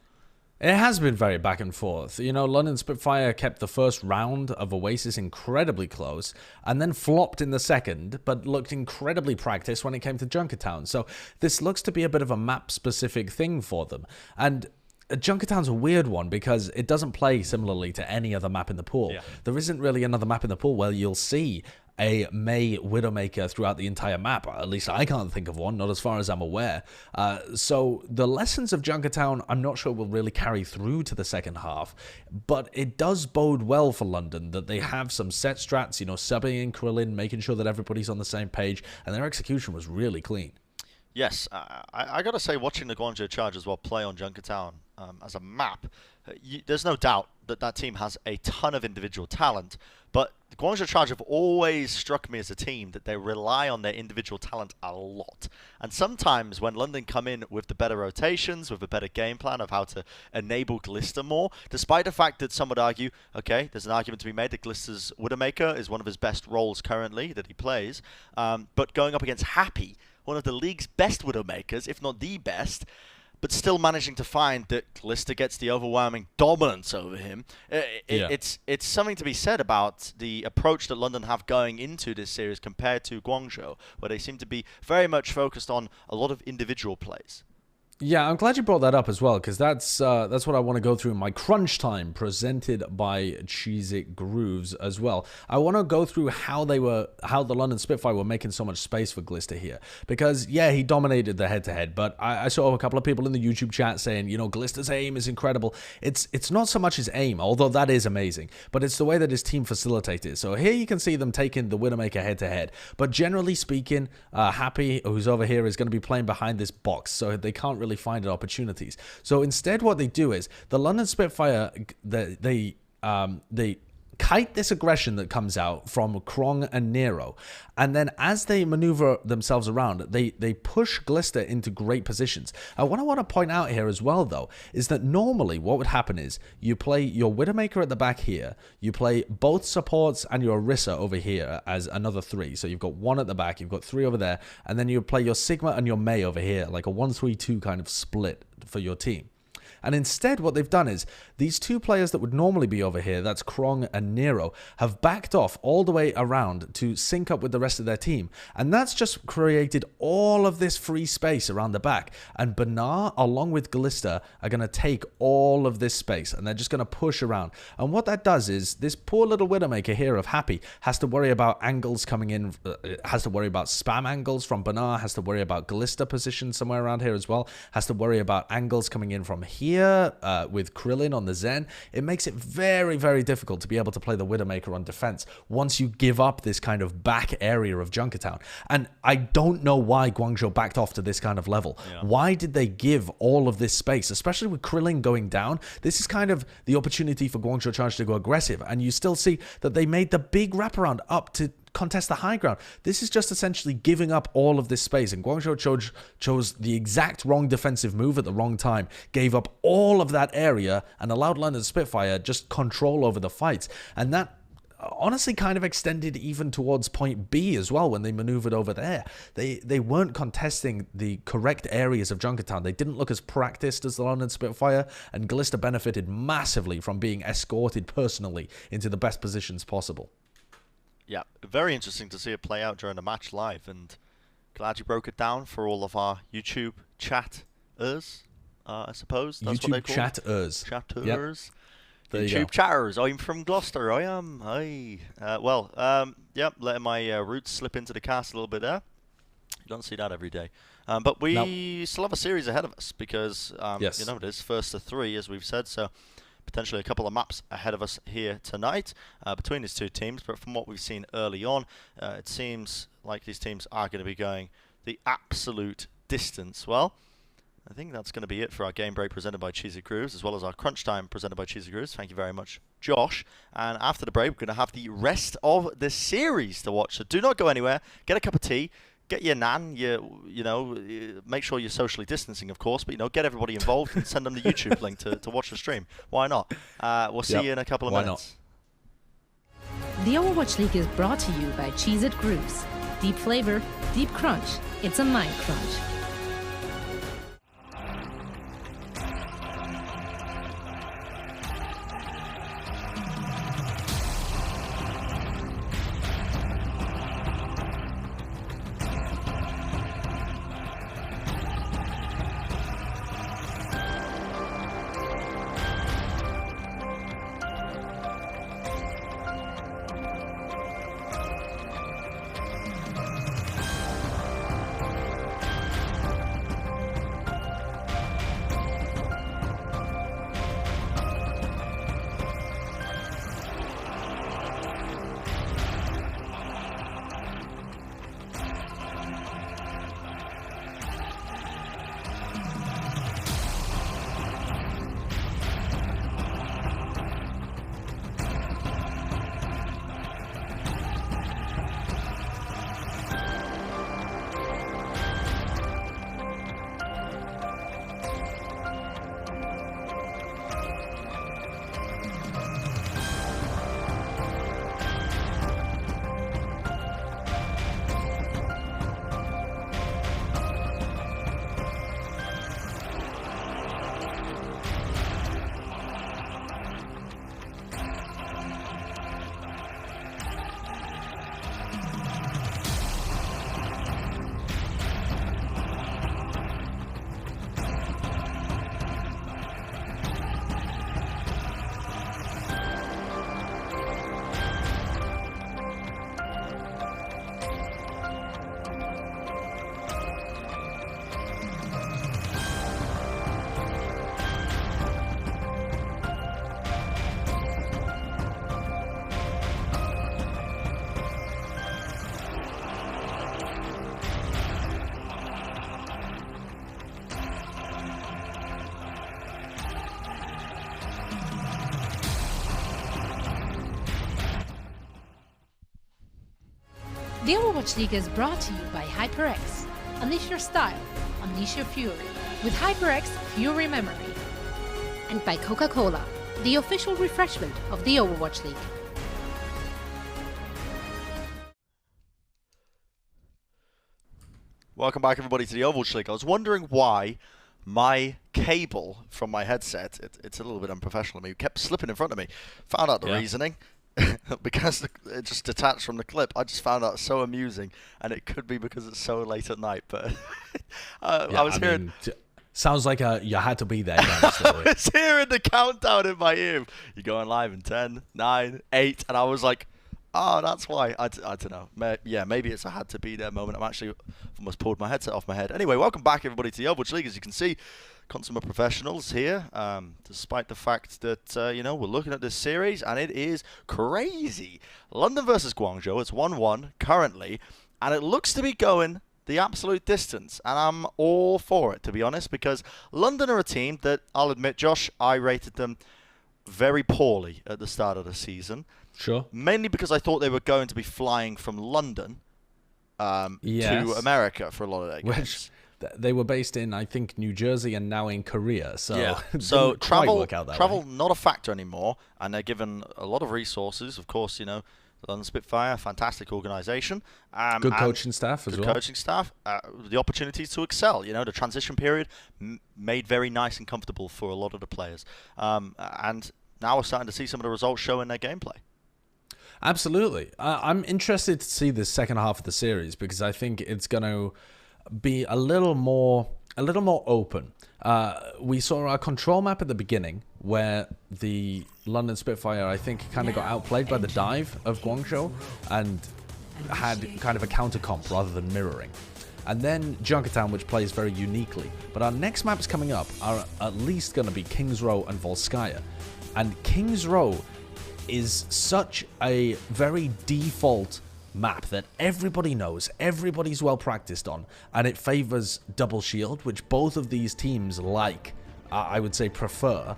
It has been very back and forth. You know, London Spitfire kept the first round of Oasis incredibly close and then flopped in the second, but looked incredibly practiced when it came to Junkertown. So this looks to be a bit of a map-specific thing for them. And Junkertown's a weird one because it doesn't play similarly to any other map in the pool. Yeah. There isn't really another map in the pool where you'll see a May Widowmaker throughout the entire map. At least I can't think of one, not as far as I'm aware. So the lessons of Junkertown, I'm not sure will really carry through to the second half, but it does bode well for London that they have some set strats, you know, subbing in Krillin, making sure that everybody's on the same page, and their execution was really clean. Yes, I got to say, watching the Guangzhou Charge as well play on Junkertown as a map, there's no doubt that that team has a ton of individual talent, but the Guangzhou Charge have always struck me as a team that they rely on their individual talent a lot. And sometimes when London come in with the better rotations, with a better game plan of how to enable Glister more, despite the fact that some would argue, okay, there's an argument to be made that Glister's Widowmaker is one of his best roles currently that he plays, but going up against Happy, one of the league's best Widowmakers, if not the best, but still managing to find that Glister gets the overwhelming dominance over him. It's something to be said about the approach that London have going into this series compared to Guangzhou, where they seem to be very much focused on a lot of individual plays. Yeah, I'm glad you brought that up as well, because that's what I want to go through in my crunch time presented by Cheesy Grooves as well. I want to go through how the London Spitfire were making so much space for Glister here, because yeah, he dominated the head-to-head, but I saw a couple of people in the YouTube chat saying, you know, Glister's aim is incredible. It's not so much his aim, although that is amazing, but it's the way that his team facilitated it. So here you can see them taking the Widowmaker head-to-head, but generally speaking, Happy, who's over here, is going to be playing behind this box, so they can't really find opportunities. So instead what they do is the London Spitfire, they kite this aggression that comes out from Krong and Nero, and then as they maneuver themselves around, they push Glister into great positions. What I want to point out here as well, though, is that normally what would happen is you play your Widowmaker at the back here, you play both supports and your Orisa over here as another 3. So you've got 1 at the back, you've got 3 over there, and then you play your Sigma and your May over here, like a 1-3-2 kind of split for your team. And instead, what they've done is these 2 players that would normally be over here, that's Krong and Nero, have backed off all the way around to sync up with the rest of their team. And that's just created all of this free space around the back. And Banar, along with Glister, are going to take all of this space, and they're just going to push around. And what that does is this poor little Widowmaker here of Happy has to worry about angles coming in, has to worry about spam angles from Banar, has to worry about Glister position somewhere around here as well, has to worry about angles coming in from here, with Krillin on the Zen. It makes it very, very difficult to be able to play the Widowmaker on defense once you give up this kind of back area of Junkertown. And I don't know why Guangzhou backed off to this kind of level. Yeah. Why did they give all of this space, especially with Krillin going down? This is kind of the opportunity for Guangzhou Charge to go aggressive, and you still see that they made the big wraparound up to contest the high ground. This is just essentially giving up all of this space, and Guangzhou chose the exact wrong defensive move at the wrong time, gave up all of that area, and allowed London Spitfire just control over the fights. And that honestly kind of extended even towards point B as well when they maneuvered over there. They weren't contesting the correct areas of Junkertown. They didn't look as practiced as the London Spitfire, and Glister benefited massively from being escorted personally into the best positions possible. Yeah, very interesting to see it play out during the match live, and glad you broke it down for all of our YouTube chatters, I suppose. That's YouTube what they call chatters. Chatters. Yep. YouTube chatters. I'm from Gloucester, I am. Hi. Letting my roots slip into the cast a little bit there. You don't see that every day. But we still have a series ahead of us because, yes, you know, it is first to 3, as we've said, so potentially a couple of maps ahead of us here tonight between these 2 teams. But from what we've seen early on, it seems like these teams are going to be going the absolute distance. Well, I think that's going to be it for our game break presented by Cheesy Grooves, as well as our crunch time presented by Cheesy Grooves. Thank you very much, Josh. And after the break, we're going to have the rest of the series to watch. So do not go anywhere. Get a cup of tea. get your nan, make sure you're socially distancing, of course, but get everybody involved and send them the YouTube link to watch the stream. Why not? We'll see you in a couple of minutes. The Overwatch League is brought to you by Cheez-It Grooves. Deep flavor, deep crunch. It's a mind crunch. The Overwatch League is brought to you by HyperX. Unleash your style, unleash your fury with HyperX Fury Memory. And by Coca-Cola, the official refreshment of the Overwatch League. Welcome back, everybody, to the Overwatch League. I was wondering why my cable from my headset, it's a little bit unprofessional of me, kept slipping in front of me. Found out the reasoning. Because it just detached from the clip. I just found out so amusing, and it could be because it's so late at night, but I was hearing... sounds like you had to be there. Kind of story. I was hearing the countdown in my ear. You're going live in 10, 9, 8, and I was like, oh, that's why. I don't know. Maybe it's a had to be there moment. I'm actually almost pulled my headset off my head. Anyway, welcome back, everybody, to the Overwatch League. As you can see, consummate professionals here, despite the fact that, we're looking at this series, and it is crazy. London versus Guangzhou, it's 1-1 currently, and it looks to be going the absolute distance, and I'm all for it, to be honest, because London are a team that, I'll admit, Josh, I rated them very poorly at the start of the season. Sure. Mainly because I thought they were going to be flying from London to America for a lot of their games. They were based in, I think, New Jersey and now in Korea. So, yeah. So travel not a factor anymore, and they're given a lot of resources. Of course, London Spitfire, fantastic organisation. Good coaching staff as well. Good coaching staff. The opportunities to excel. The transition period made very nice and comfortable for a lot of the players. And now we're starting to see some of the results show in their gameplay. Absolutely. I'm interested to see the second half of the series because I think it's going to be a little more open. We saw our control map at the beginning where the London Spitfire, I think, kind of got outplayed by the dive of Guangzhou and had kind of a counter comp rather than mirroring. And then Junkertown, which plays very uniquely. But our next maps coming up are at least going to be King's Row and Volskaya. And King's Row is such a very default map that everybody knows, everybody's well practiced on, and it favors double shield, which both of these teams like, I would say prefer.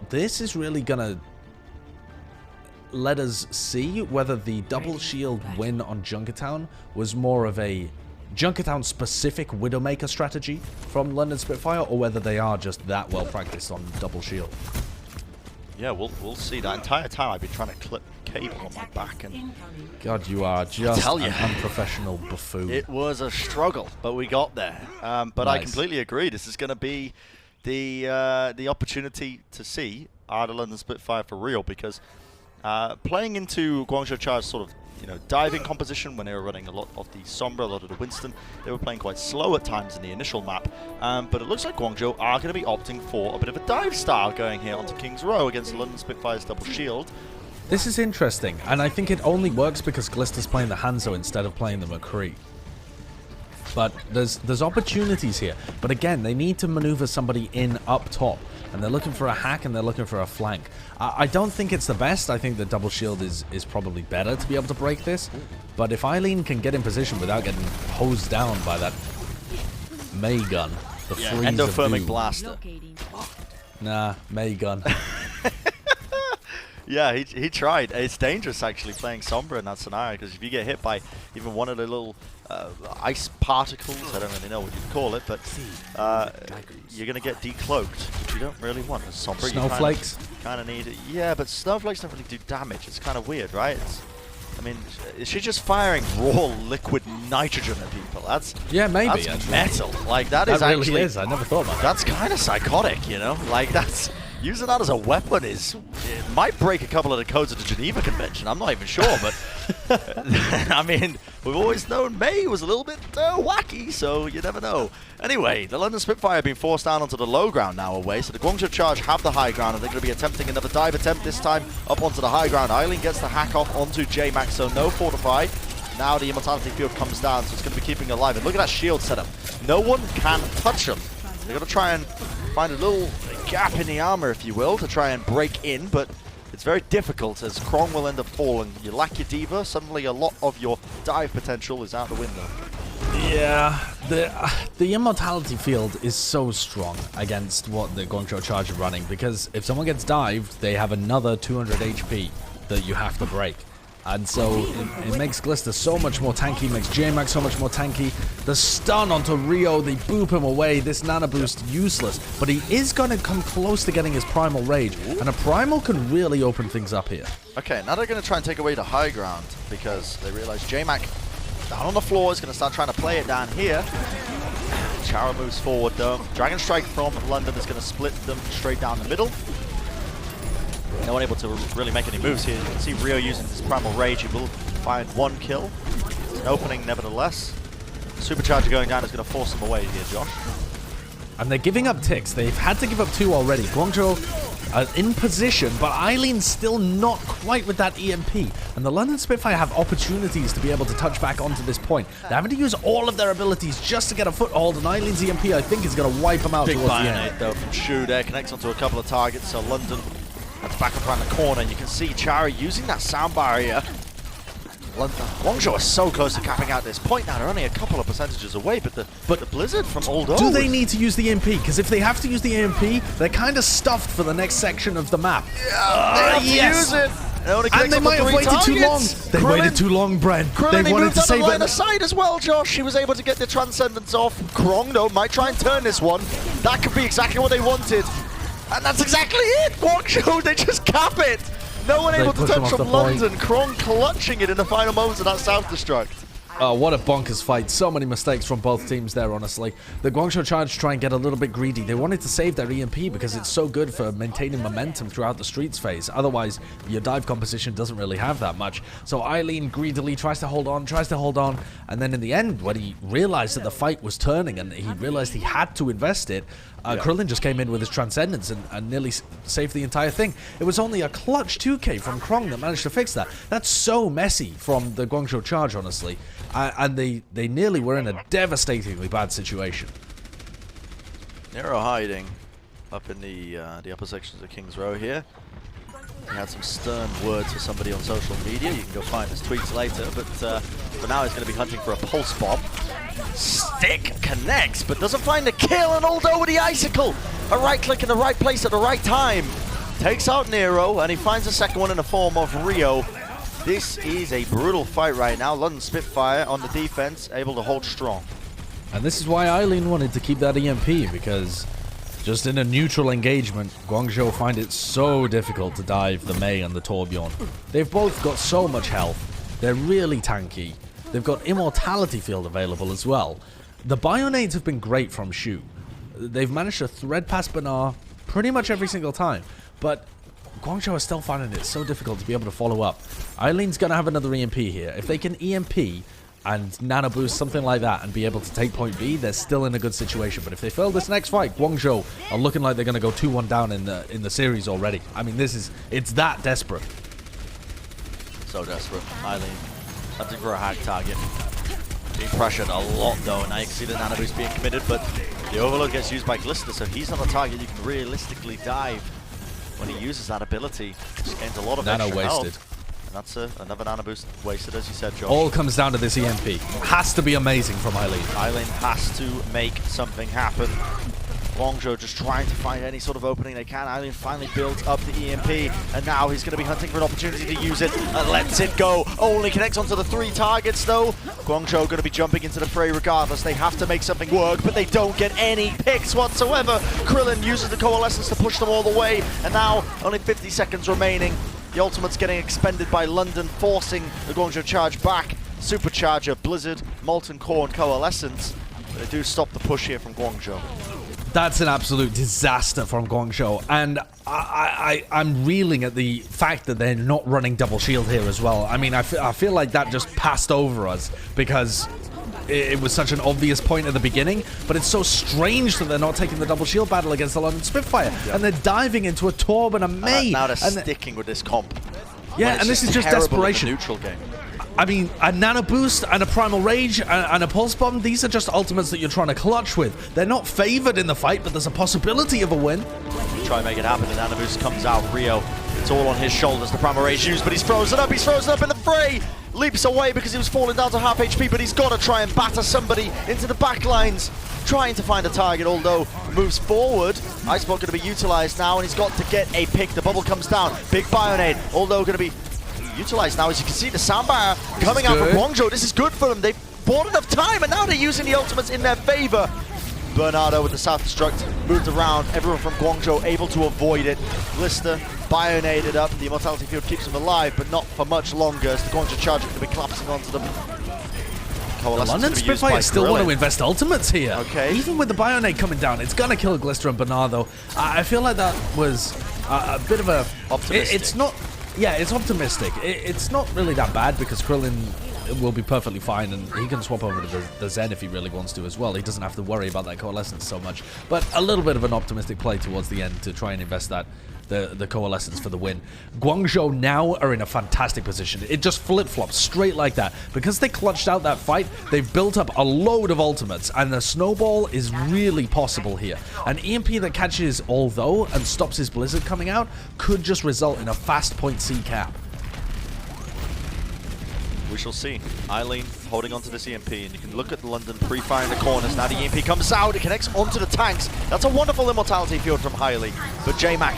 This is really gonna let us see whether the double shield win on Junkertown was more of a Junkertown specific Widowmaker strategy from London Spitfire, or whether they are just that well practiced on double shield. Yeah, we'll see. That entire time I've been trying to clip cable on my back, and God, you are just an unprofessional buffoon. It was a struggle, but we got there. But nice. I completely agree. This is going to be the opportunity to see the London Spitfire for real, because playing into Guangzhou Charge sort of diving composition when they were running a lot of the Sombra, a lot of the Winston, they were playing quite slow at times in the initial map. But it looks like Guangzhou are going to be opting for a bit of a dive style going here onto King's Row against London Spitfire's double shield. This is interesting, and I think it only works because Glister's playing the Hangzhou instead of playing the McCree. But there's opportunities here. But again, they need to maneuver somebody in up top. And they're looking for a hack and they're looking for a flank. I don't think it's the best. I think the double shield is probably better to be able to break this. But if Eileen can get in position without getting hosed down by that May gun, the freeze endothermic of blaster. Nah, May gun. Yeah, he tried. It's dangerous actually playing Sombra in that scenario, because if you get hit by even one of the little ice particles, I don't really know what you'd call it, but you're going to get decloaked, which you don't really want as Sombra. Snowflakes? You kind of need it. Yeah, but snowflakes don't really do damage. It's kind of weird, right? I mean, is she just firing raw liquid nitrogen at people? That's maybe. That's metal. Like that really actually is. I never thought about that. That's kind of psychotic, Like that's. Using that as a weapon it might break a couple of the codes of the Geneva Convention. I'm not even sure, but I mean, we've always known May was a little bit wacky, so you never know. Anyway, the London Spitfire have been forced down onto the low ground now away, so the Guangzhou Charge have the high ground, and they're going to be attempting another dive attempt, this time up onto the high ground. Eileen gets the hack off onto J-Max, so no fortify. Now the Immortality Field comes down, so it's going to be keeping alive. And look at that shield setup. No one can touch them. They're going to try and find a little gap in the armor, if you will, to try and break in, but it's very difficult as Krong will end up falling. You lack your D.Va, suddenly a lot of your dive potential is out the window. Yeah, the Immortality Field is so strong against what the Guangzhou Charge are running, because if someone gets dived, they have another 200 HP that you have to break. And so it makes Glister so much more tanky, makes J-Max so much more tanky. The stun onto Rio, they boop him away. This nano boost, useless. But he is going to come close to getting his Primal Rage. And a Primal can really open things up here. Okay, now they're going to try and take away the high ground, because they realize J-Mac down on the floor is going to start trying to play it down here. Chara moves forward though. Dragon Strike from London is going to split them straight down the middle. No one able to really make any moves here. You can see Rio using his Primal Rage. He will find one kill. It's an opening nevertheless. Supercharger going down is going to force him away here, Josh. And they're giving up ticks. They've had to give up 2 already. Guangzhou in position, but Eileen's still not quite with that EMP. And the London Spitfire have opportunities to be able to touch back onto this point. They're having to use all of their abilities just to get a foothold, and Eileen's EMP, I think, is going to wipe them out towards the end. Though from Shu there, connects onto a couple of targets, so London has to back up around the corner, and you can see Chara using that sound barrier. Guangzhou are so close to capping out this point now. They're only a couple of percentages away, but the Blizzard from Aldo. Do they need to use the EMP? Because if they have to use the EMP, they're kind of stuffed for the next section of the map. Yeah, they have to use it. And they might have waited too long. They waited too long, Brent. They wanted to save it. Line of sight as well, Josh. He was able to get the Transcendence off. Krong, though, might try and turn this one. That could be exactly what they wanted. And that's exactly it. Guangzhou, they just cap it. No one able to touch from London. Krong clutching it in the final moments of that self-destruct. Oh, what a bonkers fight. So many mistakes from both teams there, honestly. The Guangzhou Charge try and get a little bit greedy. They wanted to save their EMP because it's so good for maintaining momentum throughout the streets phase. Otherwise, your dive composition doesn't really have that much. So Eileen greedily tries to hold on, and then in the end, when he realized that the fight was turning and he realized he had to invest it, Krillin just came in with his Transcendence and nearly saved the entire thing. It was only a clutch 2k from Krong that managed to fix that. That's so messy from the Guangzhou Charge, honestly. And they nearly were in a devastatingly bad situation. Nero hiding up in the upper sections of King's Row here. He had some stern words for somebody on social media. You can go find his tweets later, but for now he's going to be hunting for a pulse bomb. Stick connects, but doesn't find the kill, and Aldo with the icicle. A right click in the right place at the right time. Takes out Nero, and he finds the second one in the form of Rio. This is a brutal fight right now. London Spitfire on the defense, able to hold strong. And this is why Eileen wanted to keep that EMP, because just in a neutral engagement, Guangzhou find it so difficult to dive the Mei and the Torbjorn. They've both got so much health. They're really tanky. They've got Immortality Field available as well. The Bionades have been great from Shu. They've managed to thread past Banar pretty much every single time, but Guangzhou are still finding it so difficult to be able to follow up. Eileen's going to have another EMP here. If they can EMP and nano boost something like that and be able to take point B, they're still in a good situation. But if they fail this next fight, Guangzhou are looking like they're going to go 2-1 down in the series already. I mean, it's that desperate. So desperate. Eileen hunting for a hack target. Being pressured a lot though, and now you can see the nano boost being committed, but the overload gets used by Glister, so he's not a target you can realistically dive when he uses that ability. Just gains a lot of Nano extra wasted. health. And that's another nano boost wasted, as you said, Josh. All comes down to this EMP. Has to be amazing from Eileen. Eileen has to make something happen. Guangzhou just trying to find any sort of opening they can. Eileen finally builds up the EMP, and now he's going to be hunting for an opportunity to use it, and lets it go. Only connects onto the 3 targets though. Guangzhou going to be jumping into the fray regardless. They have to make something work, but they don't get any picks whatsoever. Krillin uses the Coalescence to push them all the way, and now only 50 seconds remaining. The ultimate's getting expended by London, forcing the Guangzhou Charge back. Supercharger, Blizzard, Molten Core, and Coalescence. But they do stop the push here from Guangzhou. That's an absolute disaster from Guangzhou, and I'm reeling at the fact that they're not running double shield here as well. I mean, I feel like that just passed over us because it was such an obvious point at the beginning, but it's so strange that they're not taking the double shield battle against the London Spitfire, and they're diving into a Torb and a Mei. Now they're sticking with this comp. Yeah, and this is just desperation. Neutral game. I mean, a Nano Boost and a Primal Rage and a Pulse Bomb, these are just ultimates that you're trying to clutch with. They're not favored in the fight, but there's a possibility of a win. Try and make it happen, and Nano Boost comes out. Rio, it's all on his shoulders, the Primal Rage used, but he's frozen up in the fray! Leaps away because he was falling down to half HP, but he's got to try and batter somebody into the back lines. Trying to find a target, although moves forward. Icebot going to be utilized now, and he's got to get a pick. The bubble comes down. Big Bionade, although going to be utilized now. As you can see, the soundbar coming out from Guangzhou. This is good for them. They've bought enough time, and now they're using the ultimates in their favor. Bernardo with the self-destruct moved around. Everyone from Guangzhou able to avoid it. Glister bionaded up. The Immortality Field keeps them alive, but not for much longer, as the Guangzhou Charge are going to be collapsing onto them. The London Spitfire still want to invest ultimates here. Okay. Even with the Bionade coming down, it's going to kill Glister and Bernardo. I feel like that was a bit of a... Optimistic. It's not... Yeah, it's optimistic. It's not really that bad because Krillin will be perfectly fine, and he can swap over to the Zen if he really wants to as well. He doesn't have to worry about that Coalescence so much. But a little bit of an optimistic play towards the end to try and invest that the Coalescence for the win. Guangzhou now are in a fantastic position. It just flip-flops straight like that. Because they clutched out that fight, they've built up a load of ultimates, and the snowball is really possible here. An EMP that catches although and stops his Blizzard coming out could just result in a fast point C cap. We shall see. Eileen holding onto this EMP, and you can look at London pre-firing the corners. Now the EMP comes out, it connects onto the tanks. That's a wonderful Immortality Field from Hailey. But J-Mac,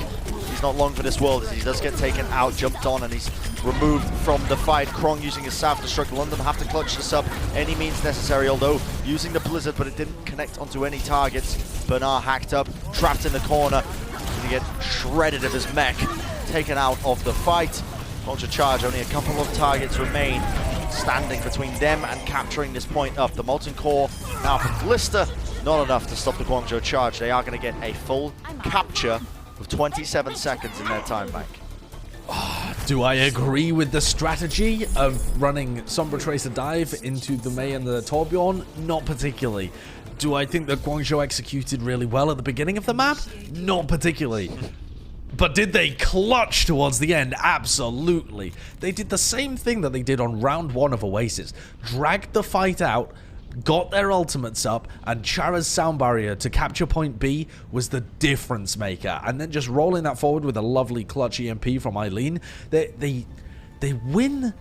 he's not long for this world as he does get taken out, jumped on, and he's removed from the fight. Krong using his self-destruct. London have to clutch this up any means necessary, although using the Blizzard, but it didn't connect onto any targets. Bernard hacked up, trapped in the corner. He's going to get shredded of his mech, taken out of the fight. Guangzhou Charge, only a couple of targets remain, standing between them and capturing this point up. The Molten Core now from Glister, not enough to stop the Guangzhou Charge. They are going to get a full capture with 27 seconds in their time bank. Do I agree with the strategy of running Sombra Tracer Dive into the Mei and the Torbjorn? Not particularly. Do I think that Guangzhou executed really well at the beginning of the map? Not particularly. But did they clutch towards the end? Absolutely. They did the same thing that they did on round 1 of Oasis. Dragged the fight out, got their ultimates up, and Chara's sound barrier to capture point B was the difference maker. And then just rolling that forward with a lovely clutch EMP from Eileen. They win...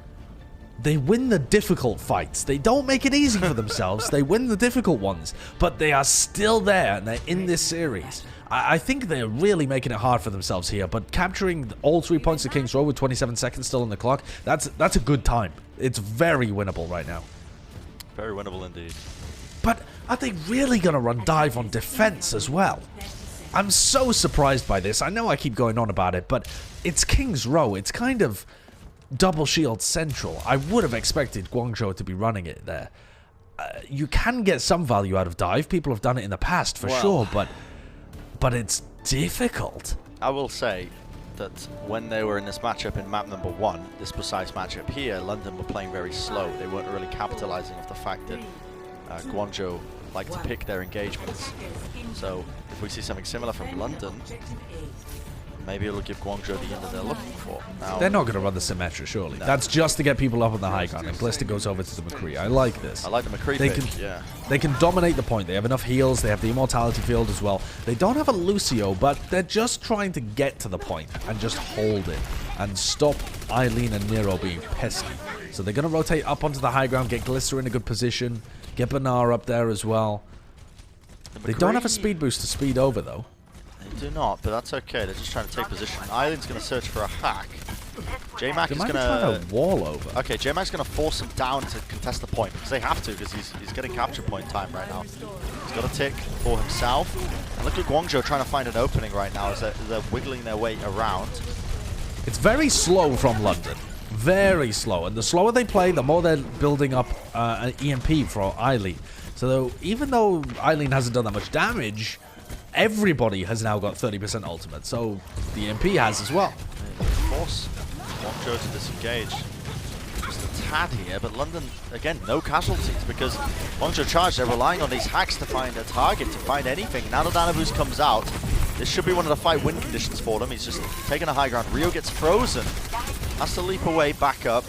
They win the difficult fights. They don't make it easy for themselves. They win the difficult ones. But they are still there, and they're in this series. I think they're really making it hard for themselves here, but capturing all 3 points of King's Row with 27 seconds still on the clock, that's a good time. It's very winnable right now. Very winnable indeed. But are they really going to run dive on defense as well? I'm so surprised by this. I know I keep going on about it, but it's King's Row. It's kind of double shield central. I would have expected Guangzhou to be running it there. You can get some value out of dive. People have done it in the past for sure, but it's difficult. I will say that when they were in this matchup in map number 1, this precise matchup here, London were playing very slow. They weren't really capitalizing off the fact that Guangzhou like to pick their engagements. So if we see something similar from London, maybe it'll give Guangzhou the end that they're looking for. Now, they're not going to run the Symmetra, surely. No. That's just to get people up on the high ground, and Glister goes over to the McCree. I like this. I like the McCree pick, yeah. They can dominate the point. They have enough heals. They have the Immortality field as well. They don't have a Lucio, but they're just trying to get to the point and just hold it and stop Eileen and Nero being pesky. So they're going to rotate up onto the high ground, get Glister in a good position, get Banar up there as well. They don't have a speed boost to speed over, though. They do not, but that's okay. They're just trying to take position. Eileen's going to search for a hack. J-Mac is going to wall over. Okay, J-Mac's going to force him down to contest the point, because they have to, because he's getting capture point time right now. He's got a tick for himself. And look at Guangzhou trying to find an opening right now as they're wiggling their way around. It's very slow from London. Very slow. And the slower they play, the more they're building up an EMP for Eileen. So even though Eileen hasn't done that much damage, everybody has now got 30% ultimate, so the EMP has as well. Force Guangzhou to disengage. Just a tad here, but London, again, no casualties, because Guangzhou Charge, they're relying on these hacks to find a target, to find anything. Now that Danaboost comes out, this should be one of the 5 win conditions for them. He's just taking a high ground. Rio gets frozen, has to leap away, back up.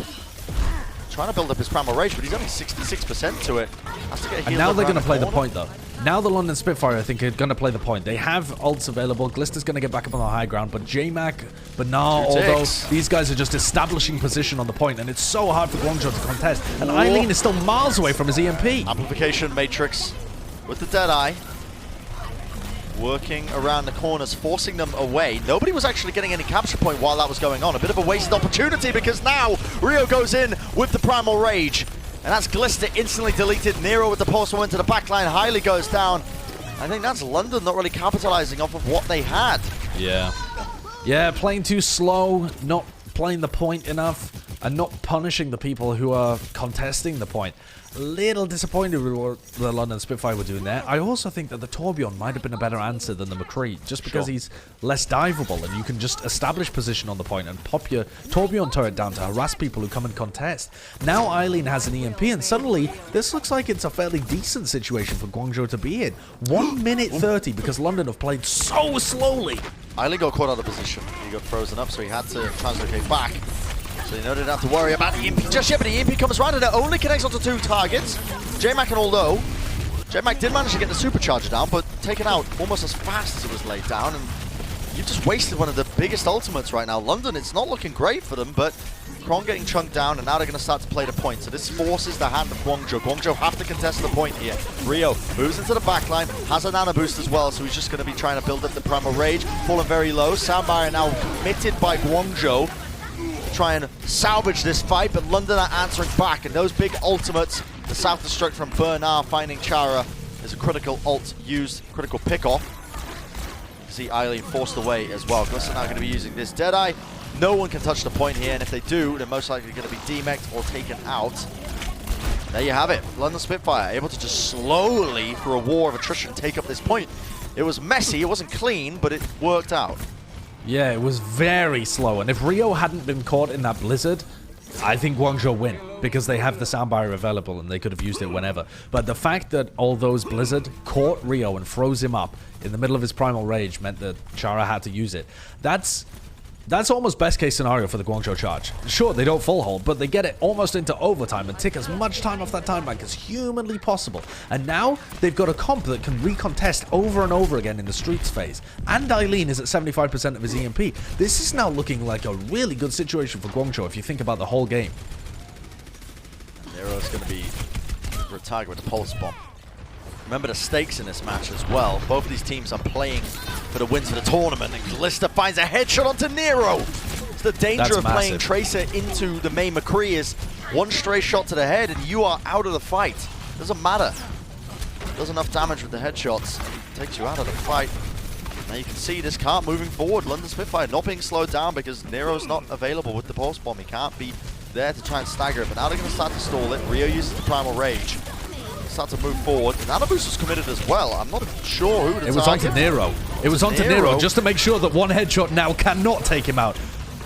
Trying to build up his Primal Rage, but he's only 66% to it. Has to get healed. And now they're going to play the point, though. Now the London Spitfire, I think, are going to play the point. They have ults available. Glister's going to get back up on the high ground, but J-Mac, Banar, although these guys are just establishing position on the point, and it's so hard for Guangzhou to contest. And Eileen is still miles away from his EMP. Amplification Matrix with the Deadeye. Working around the corners, forcing them away. Nobody was actually getting any capture point while that was going on. A bit of a wasted opportunity, because now Rio goes in with the Primal Rage. And that's Glister instantly deleted. Nero with the pulse into the backline. Highly goes down. I think that's London not really capitalizing off of what they had. Yeah. Yeah, playing too slow, not playing the point enough, and not punishing the people who are contesting the point. A little disappointed with what the London Spitfire were doing there. I also think that the Torbjorn might have been a better answer than the McCree, just because he's less diveable, and you can just establish position on the point and pop your Torbjorn turret down to harass people who come and contest. Now Eileen has an EMP, and suddenly this looks like it's a fairly decent situation for Guangzhou to be in. 1 minute 30, because London have played so slowly. Eileen got caught out of position. He got frozen up, so he had to translocate back. So you know they don't have to worry about the EMP just yet, but the EMP comes right and it only connects onto 2 targets. J-Mac, and although J-Mac did manage to get the supercharger down, but taken out almost as fast as it was laid down, and you've just wasted one of the biggest ultimates right now. London, it's not looking great for them, but Kron getting chunked down, and now they're going to start to play the point. So this forces the hand of Guangzhou. Guangzhou have to contest the point here. Rio moves into the backline, has a nano boost as well, so he's just going to be trying to build up the Primal Rage. Falling very low. Soundbarrier now committed by Guangzhou. Try and salvage this fight, but London are answering back, and those big ultimates, the South Destruct from Bernard finding Chara is a critical ult used, critical pick-off. See Eileen forced away as well. Glister now going to be using this Deadeye. No one can touch the point here, and if they do, they're most likely going to be demeched or taken out. There you have it. London Spitfire able to just slowly, through a war of attrition, take up this point. It was messy, it wasn't clean, but it worked out. Yeah, it was very slow, and if Rio hadn't been caught in that blizzard, I think Guangzhou win, because they have the soundbarrier available and they could have used it whenever. But the fact that all those blizzard caught Rio and froze him up in the middle of his Primal Rage meant that Chara had to use it. That's almost best case scenario for the Guangzhou Charge. Sure, they don't full hold, but they get it almost into overtime and take as much time off that time bank as humanly possible. And now they've got a comp that can recontest over and over again in the streets phase. And Eileen is at 75% of his EMP. This is now looking like a really good situation for Guangzhou if you think about the whole game. Nero's going to be for a target with the Pulse Bomb. Remember the stakes in this match as well. Both of these teams are playing for the wins for the tournament. And Glista finds a headshot onto Nero. It's the danger of playing Tracer into the main McCree is one stray shot to the head and you are out of the fight. Doesn't matter. Does enough damage with the headshots. Takes you out of the fight. Now you can see this cart moving forward. London Spitfire not being slowed down because Nero's not available with the pulse bomb. He can't be there to try and stagger it, but now they're going to start to stall it. Rio uses the Primal Rage. Start to move forward. Nanoboost was committed as well. I'm not sure who to It was onto Nero. It was onto Nero just to make sure that one headshot now cannot take him out.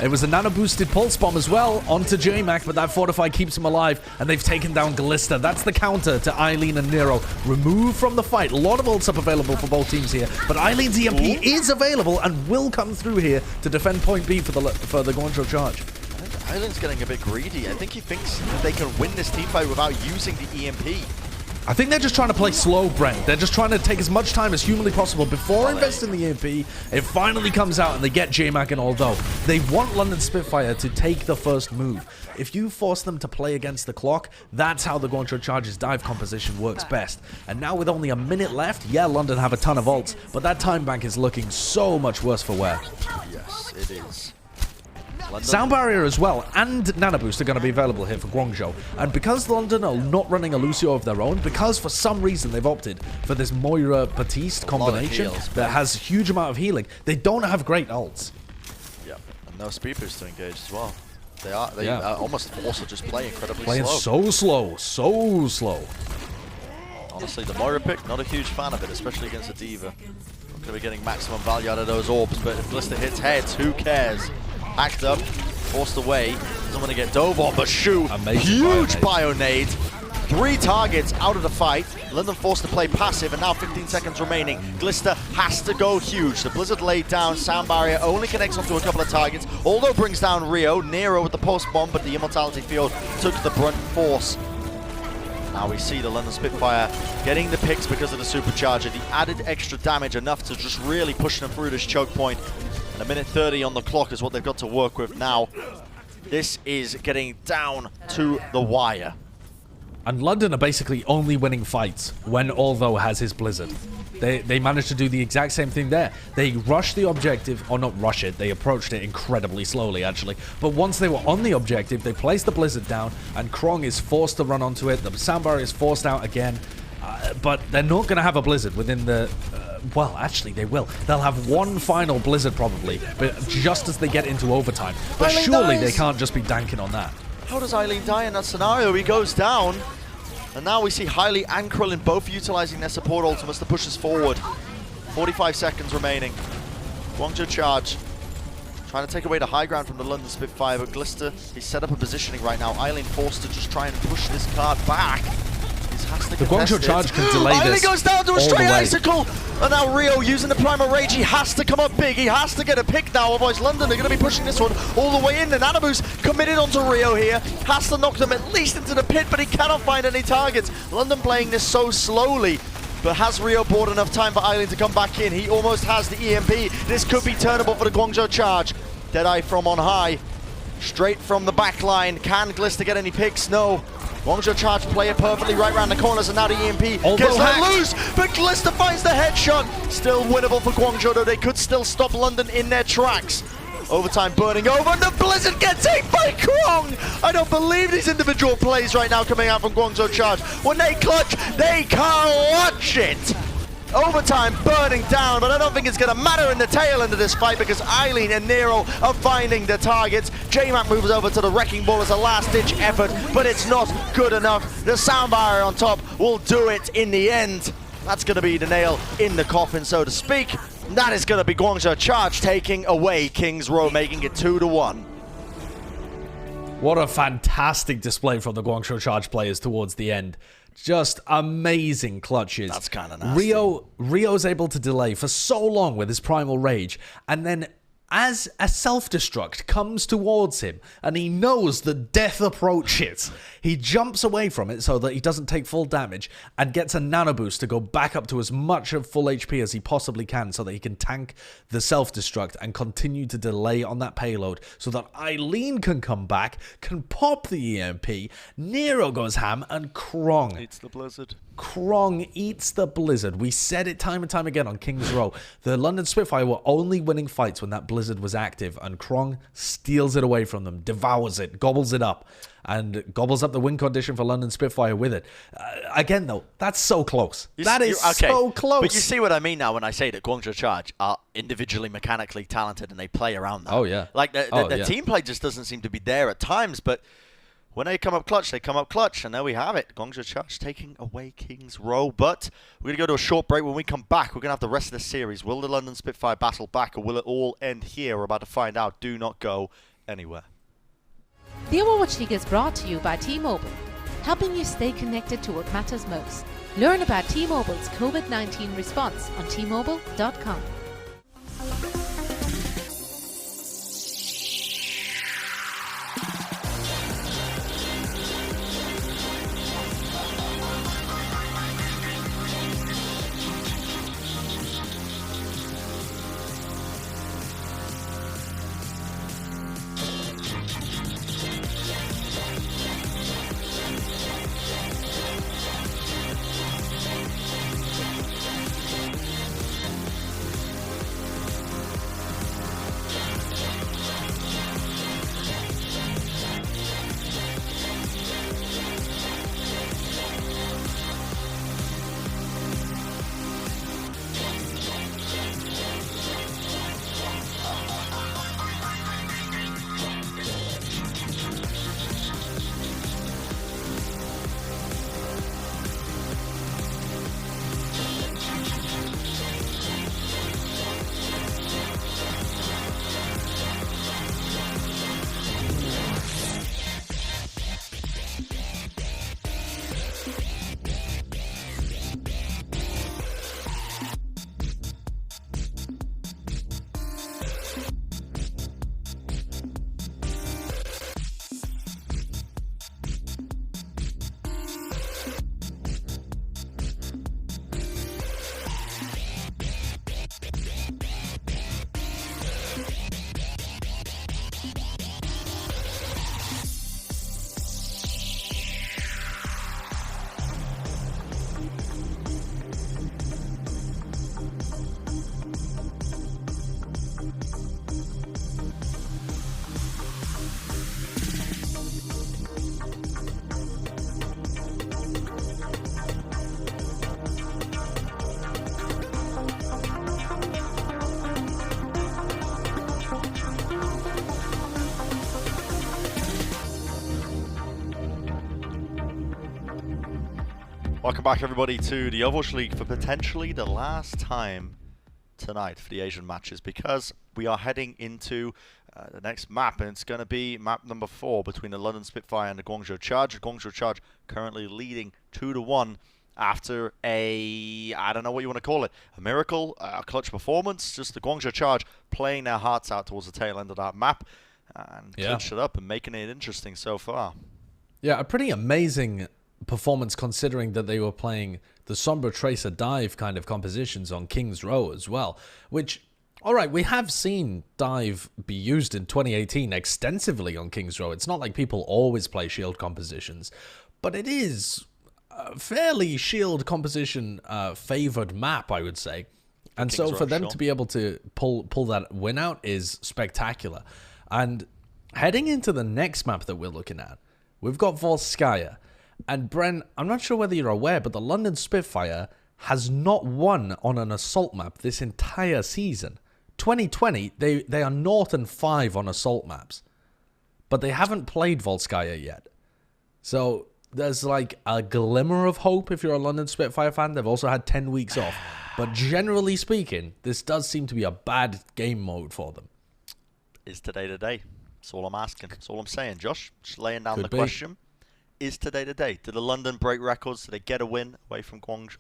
It was a nano-boosted pulse bomb as well onto J-Mac, but that Fortify keeps him alive, and they've taken down Glista. That's the counter to Eileen and Nero. Removed from the fight. A lot of ults up available for both teams here, but Eileen's EMP is available and will come through here to defend point B for the Guangzhou Charge. I think Eileen's getting a bit greedy. I think he thinks that they can win this teamfight without using the EMP. I think they're just trying to play slow, Brent. They're just trying to take as much time as humanly possible before investing the EMP. It finally comes out and they get J-Mac and Aldo. They want London Spitfire to take the first move. If you force them to play against the clock, that's how the Guangzhou Charge's dive composition works best. And now with only a minute left, yeah, London have a ton of ults, but that time bank is looking so much worse for wear. Yes, it is. Sound Barrier as well and Nano Boost are going to be available here for Guangzhou. And because London are not running a Lucio of their own, because for some reason they've opted for this Moira-Batiste combination that has a huge amount of healing, they don't have great ults. Yep, and no speed boost to engage as well. They are almost forced to just play incredibly slow. Playing so slow. Honestly, the Moira pick, not a huge fan of it, especially against a D.Va. Not going to be getting maximum value out of those orbs, but if Glista hits heads, who cares? Hacked up, forced away. Doesn't want to get dove on, but shoot. Huge bio-nade. 3 targets out of the fight. London forced to play passive, and now 15 seconds remaining. Glista has to go huge. The Blizzard laid down. Sound Barrier only connects onto a couple of targets. Although brings down Rio. Nero with the post bomb, but the Immortality Field took the brunt force. Now we see the London Spitfire getting the picks because of the Supercharger. The added extra damage enough to just really push them through this choke point. And a minute 30 on the clock is what they've got to work with now. This is getting down to the wire. And London are basically only winning fights when Aldo has his Blizzard. They managed to do the exact same thing there. They rushed the objective, or not rush it, they approached it incredibly slowly actually. But once they were on the objective, they placed the Blizzard down, and Krong is forced to run onto it. The Sound Barrier is forced out again. But they're not going to have a Blizzard within the... well, actually, they will. They'll have one final Blizzard probably, but just as they get into overtime. But Eileen surely dies. they can't just be danking on that. How does Eileen die in that scenario? He goes down. And now we see Hylie and Krillin both utilizing their support ultimates to push us forward. 45 seconds remaining. Guangzhou Charge trying to take away the high ground from the London Spitfire, but Glista, he's set up a positioning right now. Eileen forced to just try and push this card back. The Guangzhou Charge can delay this. Eileen goes down to a straight icicle! And now Rio using the Primal Rage, he has to come up big, he has to get a pick now, otherwise London are going to be pushing this one all the way in. And Anaboo's committed onto Rio here, has to knock them at least into the pit, but he cannot find any targets. London playing this so slowly, but has Rio bought enough time for Eileen to come back in? He almost has the EMP. This could be turnable for the Guangzhou Charge. Deadeye from on high, straight from the back line. Can Glista get any picks? No. Guangzhou Charge play it perfectly right around the corners, and now the EMP gets let loose, but Glista finds the headshot. Still winnable for Guangzhou, though they could still stop London in their tracks. Overtime burning over, and the Blizzard gets hit by Krong! I don't believe these individual plays right now coming out from Guangzhou Charge. When they clutch it! Overtime burning down, but I don't think it's going to matter in the tail end of this fight because Eileen and Nero are finding the targets. J-Mac moves over to the Wrecking Ball as a last-ditch effort, but it's not good enough. The Sound Barrier on top will do it in the end. That's going to be the nail in the coffin, so to speak. That is going to be Guangzhou Charge taking away Kings Row, making it 2-1. What a fantastic display from the Guangzhou Charge players towards the end. Just amazing clutches. That's kind of nasty. Rio's able to delay for so long with his Primal Rage, and then as a self-destruct comes towards him and he knows that death approaches, he jumps away from it so that he doesn't take full damage and gets a nano boost to go back up to as much of full HP as he possibly can so that he can tank the self-destruct and continue to delay on that payload so that Eileen can come back, can pop the EMP, Nero goes ham, and Krong. It's the Blizzard. Krong eats the Blizzard. We said it time and time again on King's Row. The London Spitfire were only winning fights when that Blizzard was active, and Krong steals it away from them, devours it, gobbles it up, and gobbles up the win condition for London Spitfire with it. Again, though, that's so close. That is so close. But you see what I mean now when I say that Guangzhou Charge are individually mechanically talented and they play around that. Oh, yeah. Like, the team play just doesn't seem to be there at times, but when they come up clutch, they come up clutch, and there we have it. Guangzhou Charge taking away King's Row, but we're going to go to a short break. When we come back, we're going to have the rest of the series. Will the London Spitfire battle back, or will it all end here? We're about to find out. Do not go anywhere. The Overwatch League is brought to you by T-Mobile, helping you stay connected to what matters most. Learn about T-Mobile's COVID-19 response on T-Mobile.com. Welcome back, everybody, to the Overwatch League for potentially the last time tonight for the Asian matches, because we are heading into the next map, and it's going to be map number 4 between the London Spitfire and the Guangzhou Charge. The Guangzhou Charge currently leading 2-1 after a, I don't know what you want to call it, a miracle, a clutch performance. Just the Guangzhou Charge playing their hearts out towards the tail end of that map and clinched it up and making it interesting so far. Yeah, a pretty amazing performance considering that they were playing the Sombra Tracer dive kind of compositions on King's Row as well, which, alright, we have seen dive be used in 2018 extensively on King's Row. It's not like people always play shield compositions, but it is a fairly shield composition favored map, I would say. And King's so for Row, them sure. to be able to pull that win out is spectacular. And heading into the next map that we're looking at, we've got Volskaya. And Bren, I'm not sure whether you're aware, but the London Spitfire has not won on an assault map this entire season. 2020, they are 0-5 on assault maps. But they haven't played Volskaya yet. So there's like a glimmer of hope if you're a London Spitfire fan. They've also had 10 weeks off. But generally speaking, this does seem to be a bad game mode for them. Is today the day? That's all I'm asking. That's all I'm saying, Josh. Just laying down Could the be. question. Is today the day? Did the London break records? Did they get a win away from Guangzhou?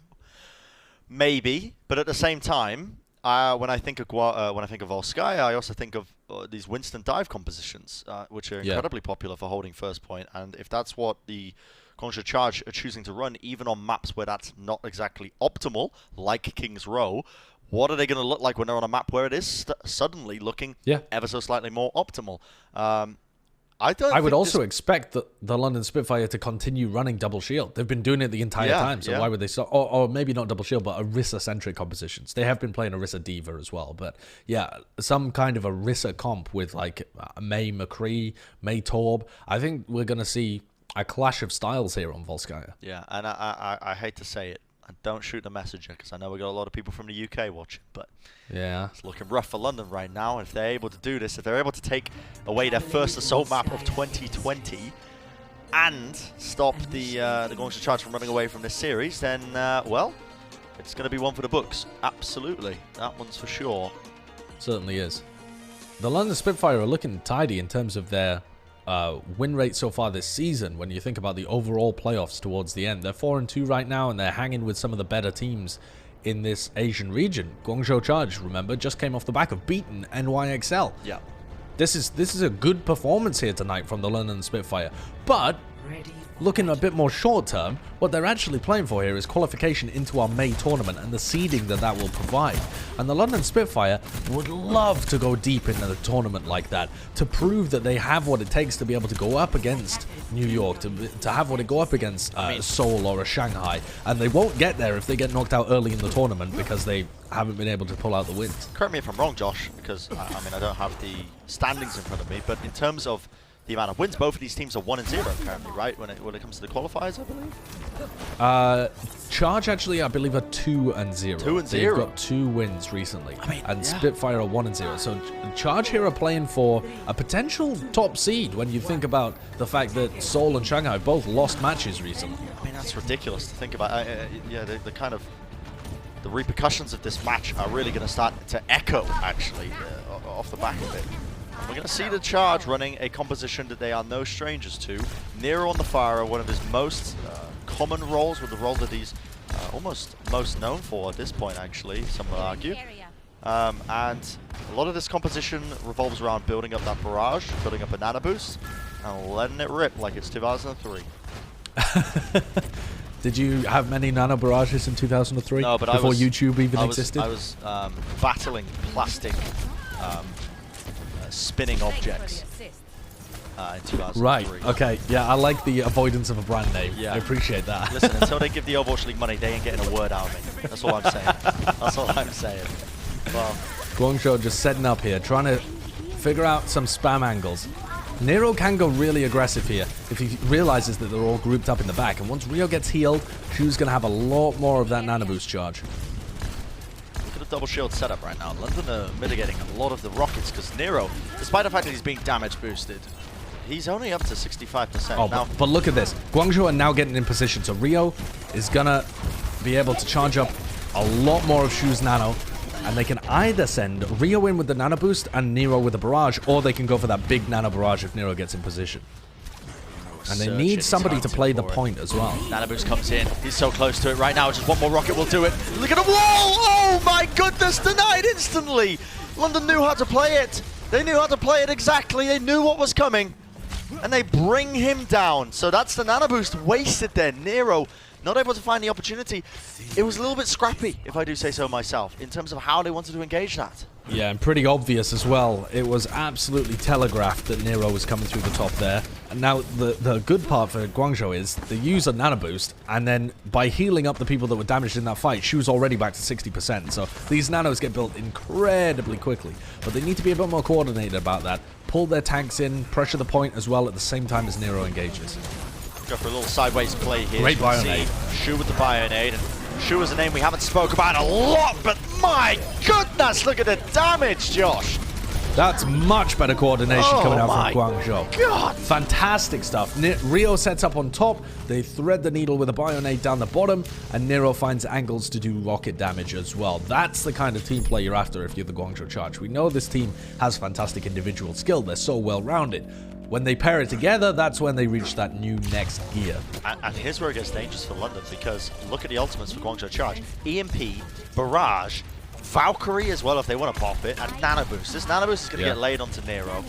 Maybe, but at the same time, when I think of Volskaya, I also think of these Winston dive compositions, which are incredibly popular for holding first point. And if that's what the Guangzhou Charge are choosing to run, even on maps where that's not exactly optimal, like King's Row, what are they going to look like when they're on a map where it is suddenly looking ever so slightly more optimal? I would also expect the London Spitfire to continue running double shield. They've been doing it the entire time, so why would they stop? Or maybe not double shield, but Orisa-centric compositions. They have been playing Orisa D.Va as well, but yeah, some kind of Orisa comp with like May McCree, May Torb. I think we're going to see a clash of styles here on Volskaya. Yeah, and I hate to say it, and don't shoot the messenger, because I know we got a lot of people from the UK watching, but yeah, it's looking rough for London right now. If they're able to do this, if they're able to take away their first assault map of 2020 and stop the Guangzhou Charge from running away from this series, then well, it's going to be one for the books. Absolutely, that one's for sure. Certainly is. The London Spitfire are looking tidy in terms of their win rate so far this season. When you think about the overall playoffs towards the end, they're 4-2 right now, and they're hanging with some of the better teams in this Asian region. Guangzhou Charge, remember, just came off the back of beaten NYXL. Yeah, this is a good performance here tonight from the London Spitfire, but looking a bit more short term, what they're actually playing for here is qualification into our May tournament and the seeding that will provide. And the London Spitfire would love to go deep into the tournament like that, to prove that they have what it takes to be able to go up against New York, to have what it go up against Seoul or a Shanghai. And they won't get there if they get knocked out early in the tournament because they haven't been able to pull out the wins. Correct me if I'm wrong, Josh, because I mean, I don't have the standings in front of me, but in terms of the amount of wins, both of these teams are 1-0 currently, right? When it comes to the qualifiers, I believe. Charge actually, I believe, are 2-0. 2-0. They've got 2 wins recently, and Spitfire are 1-0. So Charge here are playing for a potential top seed. When you think about the fact that Seoul and Shanghai both lost matches recently. I mean, that's ridiculous to think about. Yeah, the kind of the repercussions of this match are really going to start to echo, actually, off the back of it. We're going to see the Charge running a composition that they are no strangers to. Nero on the fire, one of his most common roles, with the role that he's almost most known for at this point, actually, some would argue. And a lot of this composition revolves around building up that barrage, building up a nano boost, and letting it rip like it's 2003. Did you have many nano barrages in 2003? No, but before YouTube even existed? I was battling plastic spinning objects in 2003. Right, okay. Yeah, I like the avoidance of a brand name. Yeah. I appreciate that. Listen, until they give the Overwatch League money, they ain't getting a word out of me. That's all I'm saying. That's all I'm saying. Well, Guangzhou just setting up here, trying to figure out some spam angles. Nero can go really aggressive here if he realizes that they're all grouped up in the back. And once Rio gets healed, Shu's going to have a lot more of that nano boost charge. Double shield setup right now. London are mitigating a lot of the rockets because Nero, despite the fact that he's being damage boosted, he's only up to 65%. Oh, now. But look at this. Guangzhou are now getting in position. So Rio is going to be able to charge up a lot more of Shu's nano. And they can either send Rio in with the nano boost and Nero with a barrage, or they can go for that big nano barrage if Nero gets in position. And they need somebody to play the point as well. Nano boost comes in. He's so close to it right now. Just one more rocket will do it. Look at the wall! Oh my goodness! Denied instantly! London knew how to play it. They knew how to play it exactly. They knew what was coming. And they bring him down. So that's the nano boost wasted there. Nero not able to find the opportunity. It was a little bit scrappy, if I do say so myself, in terms of how they wanted to engage that. Yeah, and pretty obvious as well. It was absolutely telegraphed that Nero was coming through the top there. And now the good part for Guangzhou is they use a nano boost, and then by healing up the people that were damaged in that fight, Shu's already back to 60%. So these nanos get built incredibly quickly. But they need to be a bit more coordinated about that. Pull their tanks in, pressure the point as well at the same time as Nero engages. Go for a little sideways play here. Great Bionade. Shu with the Bionade. And Shu is a name we haven't spoke about a lot, but my goodness, look at the damage, Josh. That's much better coordination coming out from Guangzhou. God. Fantastic stuff. Rio sets up on top. They thread the needle with a Bionade down the bottom, and Nero finds angles to do rocket damage as well. That's the kind of team play you're after if you're the Guangzhou Charge. We know this team has fantastic individual skill. They're so well-rounded. When they pair it together, that's when they reach that new next gear. And here's where it gets dangerous for London, because look at the ultimates for Guangzhou Charge. EMP, Barrage, Valkyrie as well if they want to pop it, and Nano Boost. This Nano Boost is going to get laid onto Nero.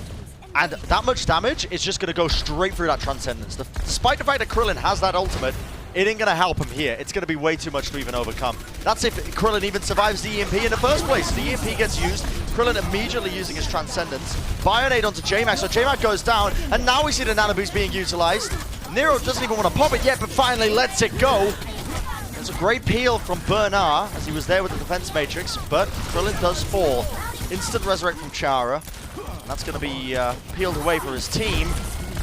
And that much damage is just going to go straight through that Transcendence. Despite the fact that Krillin has that ultimate, it ain't going to help him here. It's going to be way too much to even overcome. That's if Krillin even survives the EMP in the first place. The EMP gets used, Krillin immediately using his Transcendence. Bionade onto JMac, so JMac goes down, and now we see the Nano Boost being utilized. Nero doesn't even want to pop it yet, but finally lets it go. There's a great peel from Bernard as he was there with the defense matrix, but Krillin does fall. Instant resurrect from Chara. And that's going to be peeled away for his team,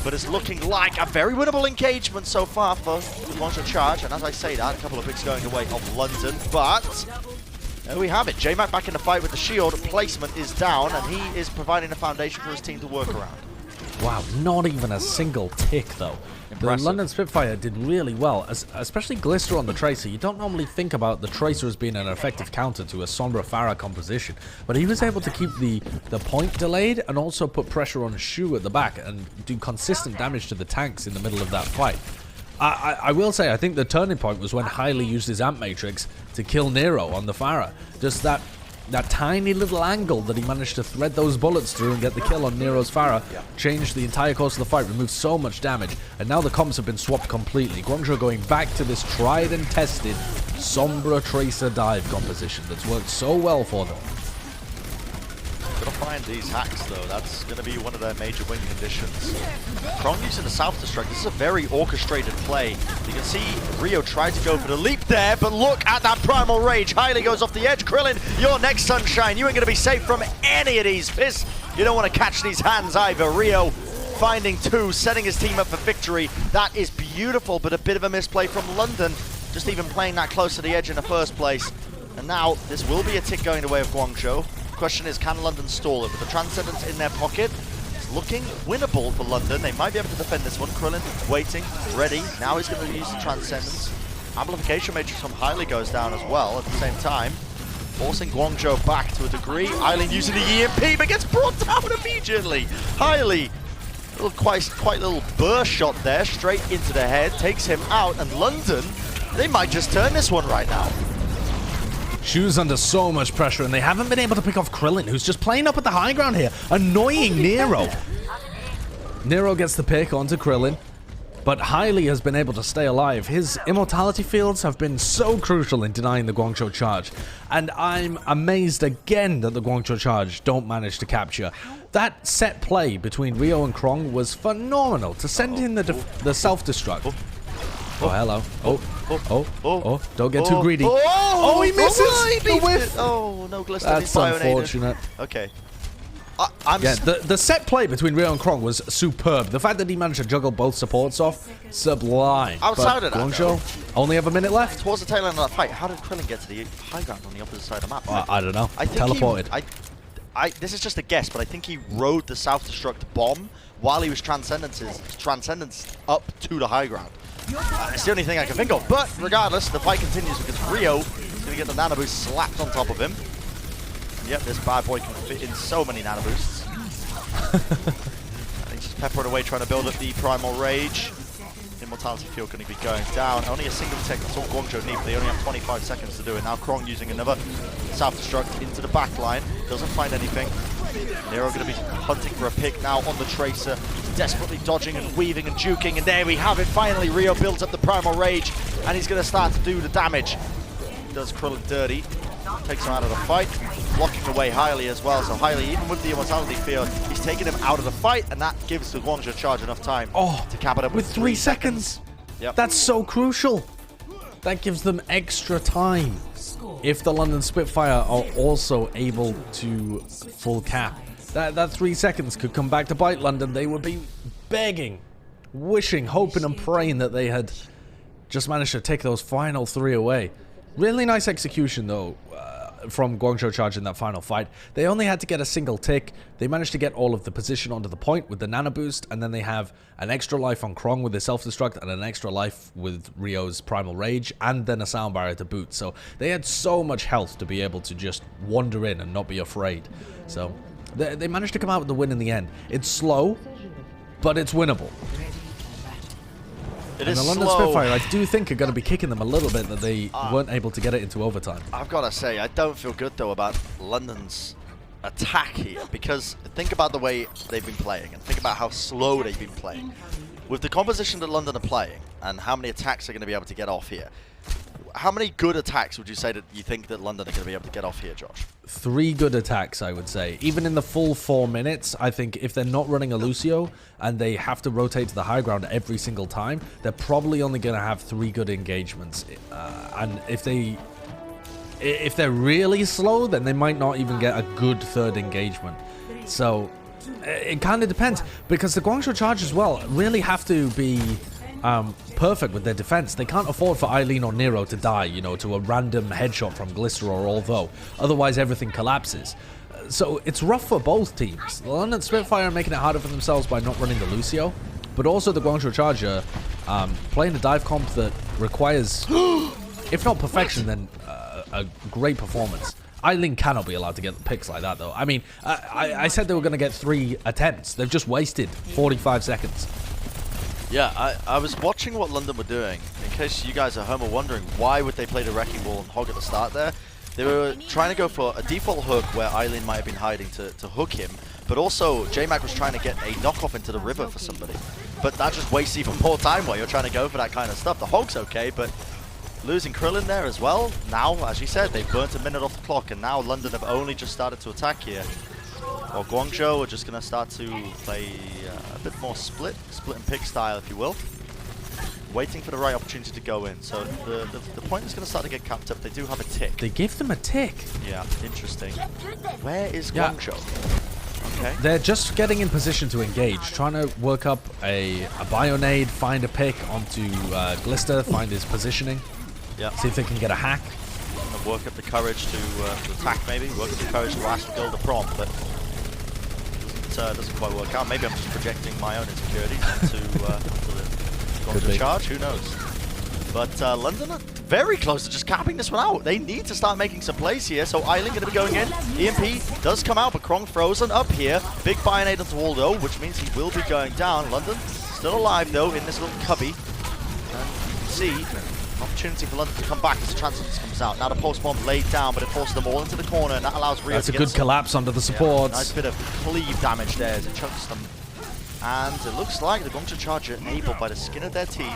but it's looking like a very winnable engagement so far for the Guangzhou Charge. And as I say that, a couple of picks going the way of London, but there we have it. JMac back in the fight with the shield. Placement is down, and he is providing a foundation for his team to work around. Wow, not even a single tick, though. Impressive. The London Spitfire did really well, especially Glister on the Tracer. You don't normally think about the Tracer as being an effective counter to a Sombra Pharah composition, but he was able to keep the point delayed and also put pressure on Shu at the back and do consistent damage to the tanks in the middle of that fight. I will say, I think the turning point was when Hailey used his Amp Matrix to kill Nero on the Pharah. Just that tiny little angle that he managed to thread those bullets through and get the kill on Nero's Pharah changed the entire course of the fight, removed so much damage, and now the comps have been swapped completely. Guangzhou going back to this tried and tested Sombra Tracer dive composition that's worked so well for them. Gotta find these hacks though, that's gonna be one of their major win conditions. Krong using the self-destruct, this is a very orchestrated play. You can see Rio tried to go for the leap there, but look at that Primal Rage. Hailey goes off the edge. Krillin, you're next, Sunshine. You ain't gonna be safe from any of these fists. You don't want to catch these hands either. Rio finding two, setting his team up for victory. That is beautiful, but a bit of a misplay from London, just even playing that close to the edge in the first place. And now, this will be a tick going the way of Guangzhou. Question is, can London stall it? With the Transcendence in their pocket, it's looking winnable for London. They might be able to defend this one. Krillin waiting, ready. Now he's going to use the Transcendence. Amplification Matrix from Hailey goes down as well at the same time, forcing Guangzhou back to a degree. Eileen using the EMP, but gets brought down immediately. Hailey, quite little burst shot there, straight into the head, takes him out, and London, they might just turn this one right now. Shu's under so much pressure, and they haven't been able to pick off Krillin, who's just playing up at the high ground here, annoying Nero. Nero gets the pick onto Krillin, but Hailey has been able to stay alive. His immortality fields have been so crucial in denying the Guangzhou Charge, and I'm amazed again that the Guangzhou Charge don't manage to capture. That set play between Rio and Krong was phenomenal to send in the self-destruct. Oh, hello. Don't get too greedy. Oh, he misses! The whiff! Oh, no, Glister. That's unfortunate. Okay. The set play between Rio and Krong was superb. The fact that he managed to juggle both supports off, sublime. Outside of that, Guangzhou only have a minute left. Towards the tail end of that fight, how did Krillin get to the high ground on the opposite side of the map? I don't know. I think teleported. This is just a guess, but I think he rode the self-destruct bomb while he was transcendence up to the high ground. It's the only thing I can think of. But regardless, the fight continues because Rio is going to get the nano boost slapped on top of him. Yep, this bad boy can fit in so many nano boosts. He's just peppering away trying to build up the Primal Rage. Immortality field going to be going down. Only a single tick, that's all Guangzhou need, but they only have 25 seconds to do it. Now Krong using another self-destruct into the back line. Doesn't find anything. Nero going to be hunting for a pick now on the Tracer. Desperately dodging and weaving and juking, and there we have it. Finally, Rio builds up the Primal Rage, and he's going to start to do the damage. Does Krillin dirty. Takes him out of the fight. Blocking away Hailey as well, so Hailey, even with the immortality field, he's taking him out of the fight, and that gives the Guangzhou Charge enough time to cap it up with 3 seconds. Yep. That's so crucial. That gives them extra time. If the London Spitfire are also able to full cap, that 3 seconds could come back to bite London. They would be begging, wishing, hoping and praying that they had just managed to take those final 3 away. Really nice execution though from Guangzhou Charge in that final fight. They only had to get a single tick. They managed to get all of the position onto the point with the nano boost, and then they have an extra life on Krong with the self-destruct and an extra life with Rio's Primal Rage, and then a sound barrier to boot. So they had so much health to be able to just wander in and not be afraid. So they managed to come out with the win in the end. It's slow, but it's winnable. It and is the London slow. Spitfire, I do think, are going to be kicking them a little bit that they weren't able to get it into overtime. I've got to say, I don't feel good, though, about London's attack here, because think about the way they've been playing, and think about how slow they've been playing. With the composition that London are playing, and how many attacks they're going to be able to get off here, how many good attacks would you say that you think that London are going to be able to get off here, Josh? 3 good attacks, I would say. Even in the full 4 minutes, I think if they're not running a Lucio and they have to rotate to the high ground every single time, they're probably only going to have 3 good engagements. And if they're really slow, then they might not even get a good 3rd engagement. So it kind of depends, because the Guangzhou Charge as well really have to be perfect with their defense. They can't afford for Eileen or Nero to die, you know, to a random headshot from Glister or Although. Otherwise, everything collapses. So it's rough for both teams. The London Spitfire are making it harder for themselves by not running the Lucio, but also the Guangzhou Charge are playing a dive comp that requires, if not perfection, then a great performance. Eileen cannot be allowed to get picks like that, though. I mean, I said they were going to get 3 attempts. They've just wasted 45 seconds. Yeah, I was watching what London were doing. In case you guys at home are wondering, why would they play the Wrecking Ball and Hog at the start there? They were trying to go for a default hook where Eileen might have been hiding to hook him, but also J-Mac was trying to get a knockoff into the river for somebody. But that just wastes even more time while you're trying to go for that kind of stuff. The Hog's okay, but losing Krillin there as well. Now, as you said, they've burnt a minute off the clock, and now London have only just started to attack here. Well, Guangzhou are just going to start to play a bit more split and pick style, if you will. Waiting for the right opportunity to go in. So the point is going to start to get capped up. They do have a tick. They give them a tick. Yeah, interesting. Where is Guangzhou? Okay. They're just getting in position to engage, trying to work up a Bionade, find a pick onto Glister, find his positioning. Yeah. See if they can get a hack. Work up the courage to attack, maybe. Work up the courage to ask to build a prompt, but doesn't quite work out. Maybe I'm just projecting my own insecurities onto the Guangzhou Charge. Who knows? But London are very close to just capping this one out. They need to start making some plays here. So Eileen going to be going in. EMP does come out, but Krong frozen up here. Big Bionade onto Waldo, which means he will be going down. London still alive though in this little cubby. And you can see opportunity for London to come back as the Transcendence comes out. Now the pulse bomb laid down, but it forces them all into the corner, and that allows Rio That's to a good collapse under the supports. Yeah, nice bit of cleave damage there as it chunks them. And it looks like the Guangzhou Charge are able, by the skin of their teeth,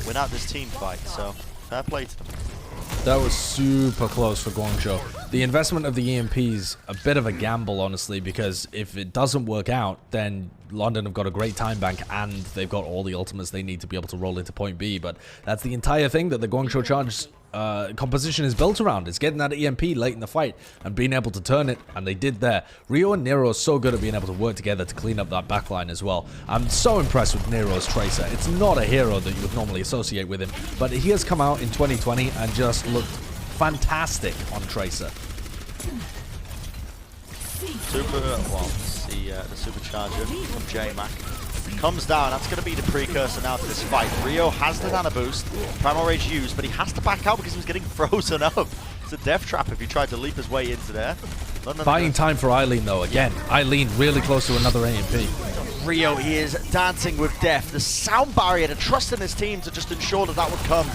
win out this team fight. So fair play to them. That was super close for Guangzhou. The investment of the EMP's a bit of a gamble, honestly, because if it doesn't work out, then London have got a great time bank and they've got all the ultimates they need to be able to roll into point B. But that's the entire thing that the Guangzhou Charge composition is built around. It's getting that EMP late in the fight and being able to turn it, and they did there. Rio and Nero are so good at being able to work together to clean up that backline as well. I'm so impressed with Nero's Tracer. It's not a hero that you would normally associate with him, but he has come out in 2020 and just looked fantastic on Tracer. The supercharger from J-Mac comes down. That's going to be the precursor now to this fight. Rio has the nano boost, Primal Rage used, but he has to back out because he was getting frozen up. It's a death trap if he tried to leap his way into there. Buying time for Eileen though, again. Eileen really close to another AMP. Rio, he is dancing with death. The sound barrier, the trust in his team to just ensure that that would come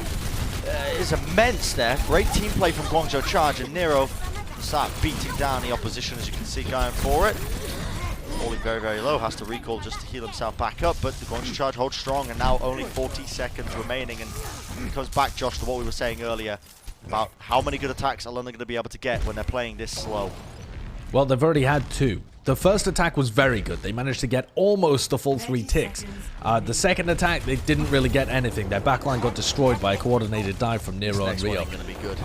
is immense there. Great team play from Guangzhou Charge, and Nero start beating down the opposition, as you can see, going for it. Falling very, very low, has to recall just to heal himself back up, but the Guangzhou Charge holds strong, and now only 40 seconds remaining, and it comes back, Josh, to what we were saying earlier about how many good attacks are London going to be able to get when they're playing this slow. Well, they've already had 2. The first attack was very good. They managed to get almost the full 3 ticks. The second attack, they didn't really get anything. Their backline got destroyed by a coordinated dive from Nero and Rio. Going to be good.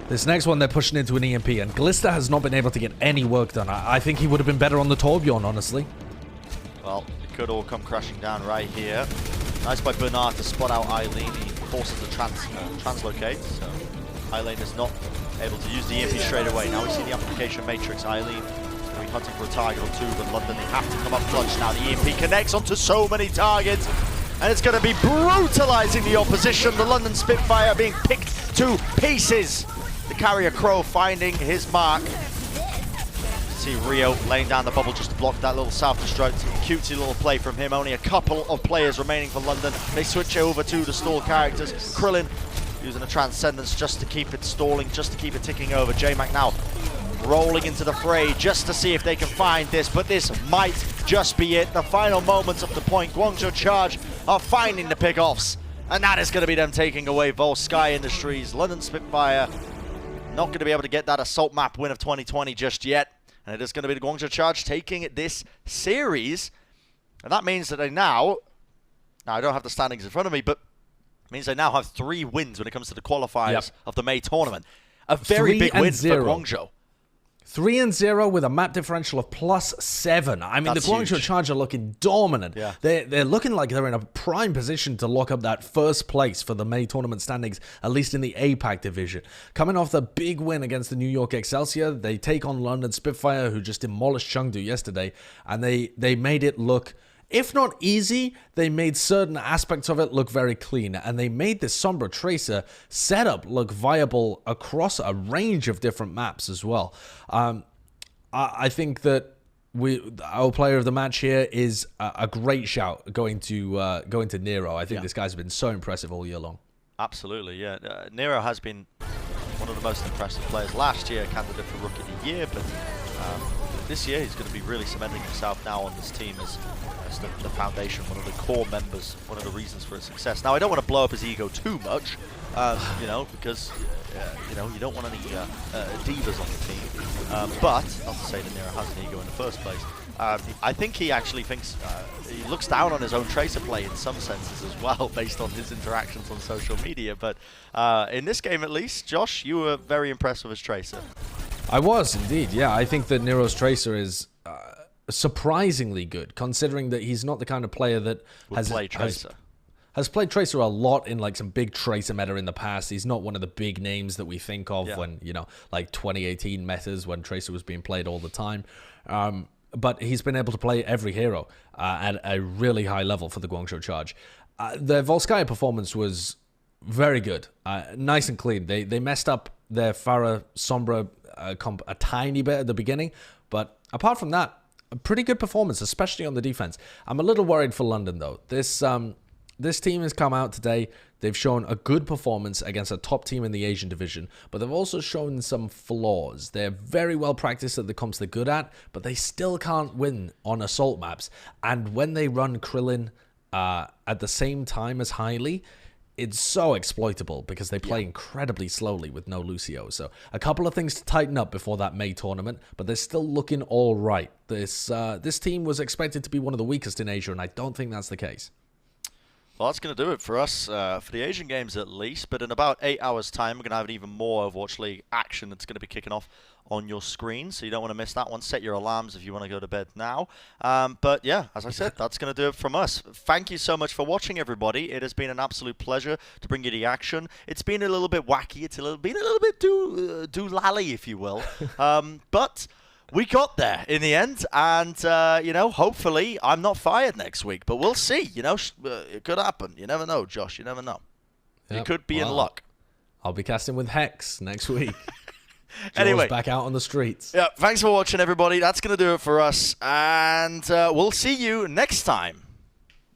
This next one, they're pushing into an EMP, and Glister has not been able to get any work done. I think he would have been better on the Torbjorn, honestly. Well, it could all come crashing down right here. Nice by Bernard to spot out Eileen. He forces the translocate, so Eileen is not able to use the EMP straight away. Now we see the amplification matrix. Eileen is going to be hunting for a target or 2, but London, they have to come up clutch now. The EMP connects onto so many targets, and it's going to be brutalizing the opposition. The London Spitfire being picked to pieces. The carrier Crow finding his mark. See Rio laying down the bubble just to block that little self-destruct. Cutesy little play from him. Only a couple of players remaining for London. They switch over to the stall characters. Krillin using a Transcendence just to keep it stalling, just to keep it ticking over. J-Mac now rolling into the fray just to see if they can find this, but this might just be it. The final moments of the point. Guangzhou Charge are finding the pick-offs, and that is going to be them taking away Volskaya Industries. London Spitfire not going to be able to get that assault map win of 2020 just yet. And it is going to be the Guangzhou Charge taking this series. And that means that they now I don't have the standings in front of me, but it means they now have 3 wins when it comes to the qualifiers of the May tournament. A very big win for Guangzhou. 3-0 with a map differential of +7. I mean, the Guangzhou Charge are looking dominant. Yeah. They're looking like they're in a prime position to lock up that first place for the May tournament standings, at least in the APAC division. Coming off the big win against the New York Excelsior, they take on London Spitfire, who just demolished Chengdu yesterday, and they made it look, if not easy, they made certain aspects of it look very clean, and they made the Sombra Tracer setup look viable across a range of different maps as well. I think that our player of the match here is a great shout going to Nero. I think this guy's been so impressive all year long. Absolutely, yeah. Nero has been one of the most impressive players. Last year, candidate for Rookie of the Year, but this year he's going to be really cementing himself now on this team as the foundation, one of the core members, one of the reasons for his success. Now, I don't want to blow up his ego too much, because you don't want any divas on the team. But not to say that Nero has an ego in the first place. I think he actually thinks he looks down on his own Tracer play in some senses as well, based on his interactions on social media. But in this game, at least, Josh, you were very impressed with his Tracer. I was indeed, yeah. I think that Nero's Tracer is surprisingly good, considering that he's not the kind of player that has played Tracer a lot in like some big Tracer meta in the past. He's not one of the big names that we think of when, like 2018 metas when Tracer was being played all the time. But he's been able to play every hero at a really high level for the Guangzhou Charge. The Volskaya performance was very good, nice and clean. They messed up their Pharah Sombra comp a tiny bit at the beginning, but apart from that, a pretty good performance, especially on the defense. I'm a little worried for London, though. This team has come out today. They've shown a good performance against a top team in the Asian division, but they've also shown some flaws. They're very well practiced at the comps they're good at, but they still can't win on assault maps. And when they run Krillin at the same time as Hylie, it's so exploitable because they play incredibly slowly with no Lucio. So a couple of things to tighten up before that May tournament, but they're still looking all right. This team was expected to be one of the weakest in Asia, and I don't think that's the case. Well, that's going to do it for us, for the Asian games at least. But in about 8 hours' time, we're going to have even more Overwatch League action that's going to be kicking off on your screen. So you don't want to miss that one. Set your alarms if you want to go to bed now. But yeah, as I said, that's going to do it from us. Thank you so much for watching, everybody. It has been an absolute pleasure to bring you the action. It's been a little bit wacky. It's been a little bit doolally, if you will. But we got there in the end, and, hopefully I'm not fired next week, but we'll see. It could happen. You never know, Josh. You never know. Yep. You could be in luck. I'll be casting with Hex next week. Anyway, back out on the streets. Yeah, thanks for watching, everybody. That's going to do it for us, and we'll see you next time.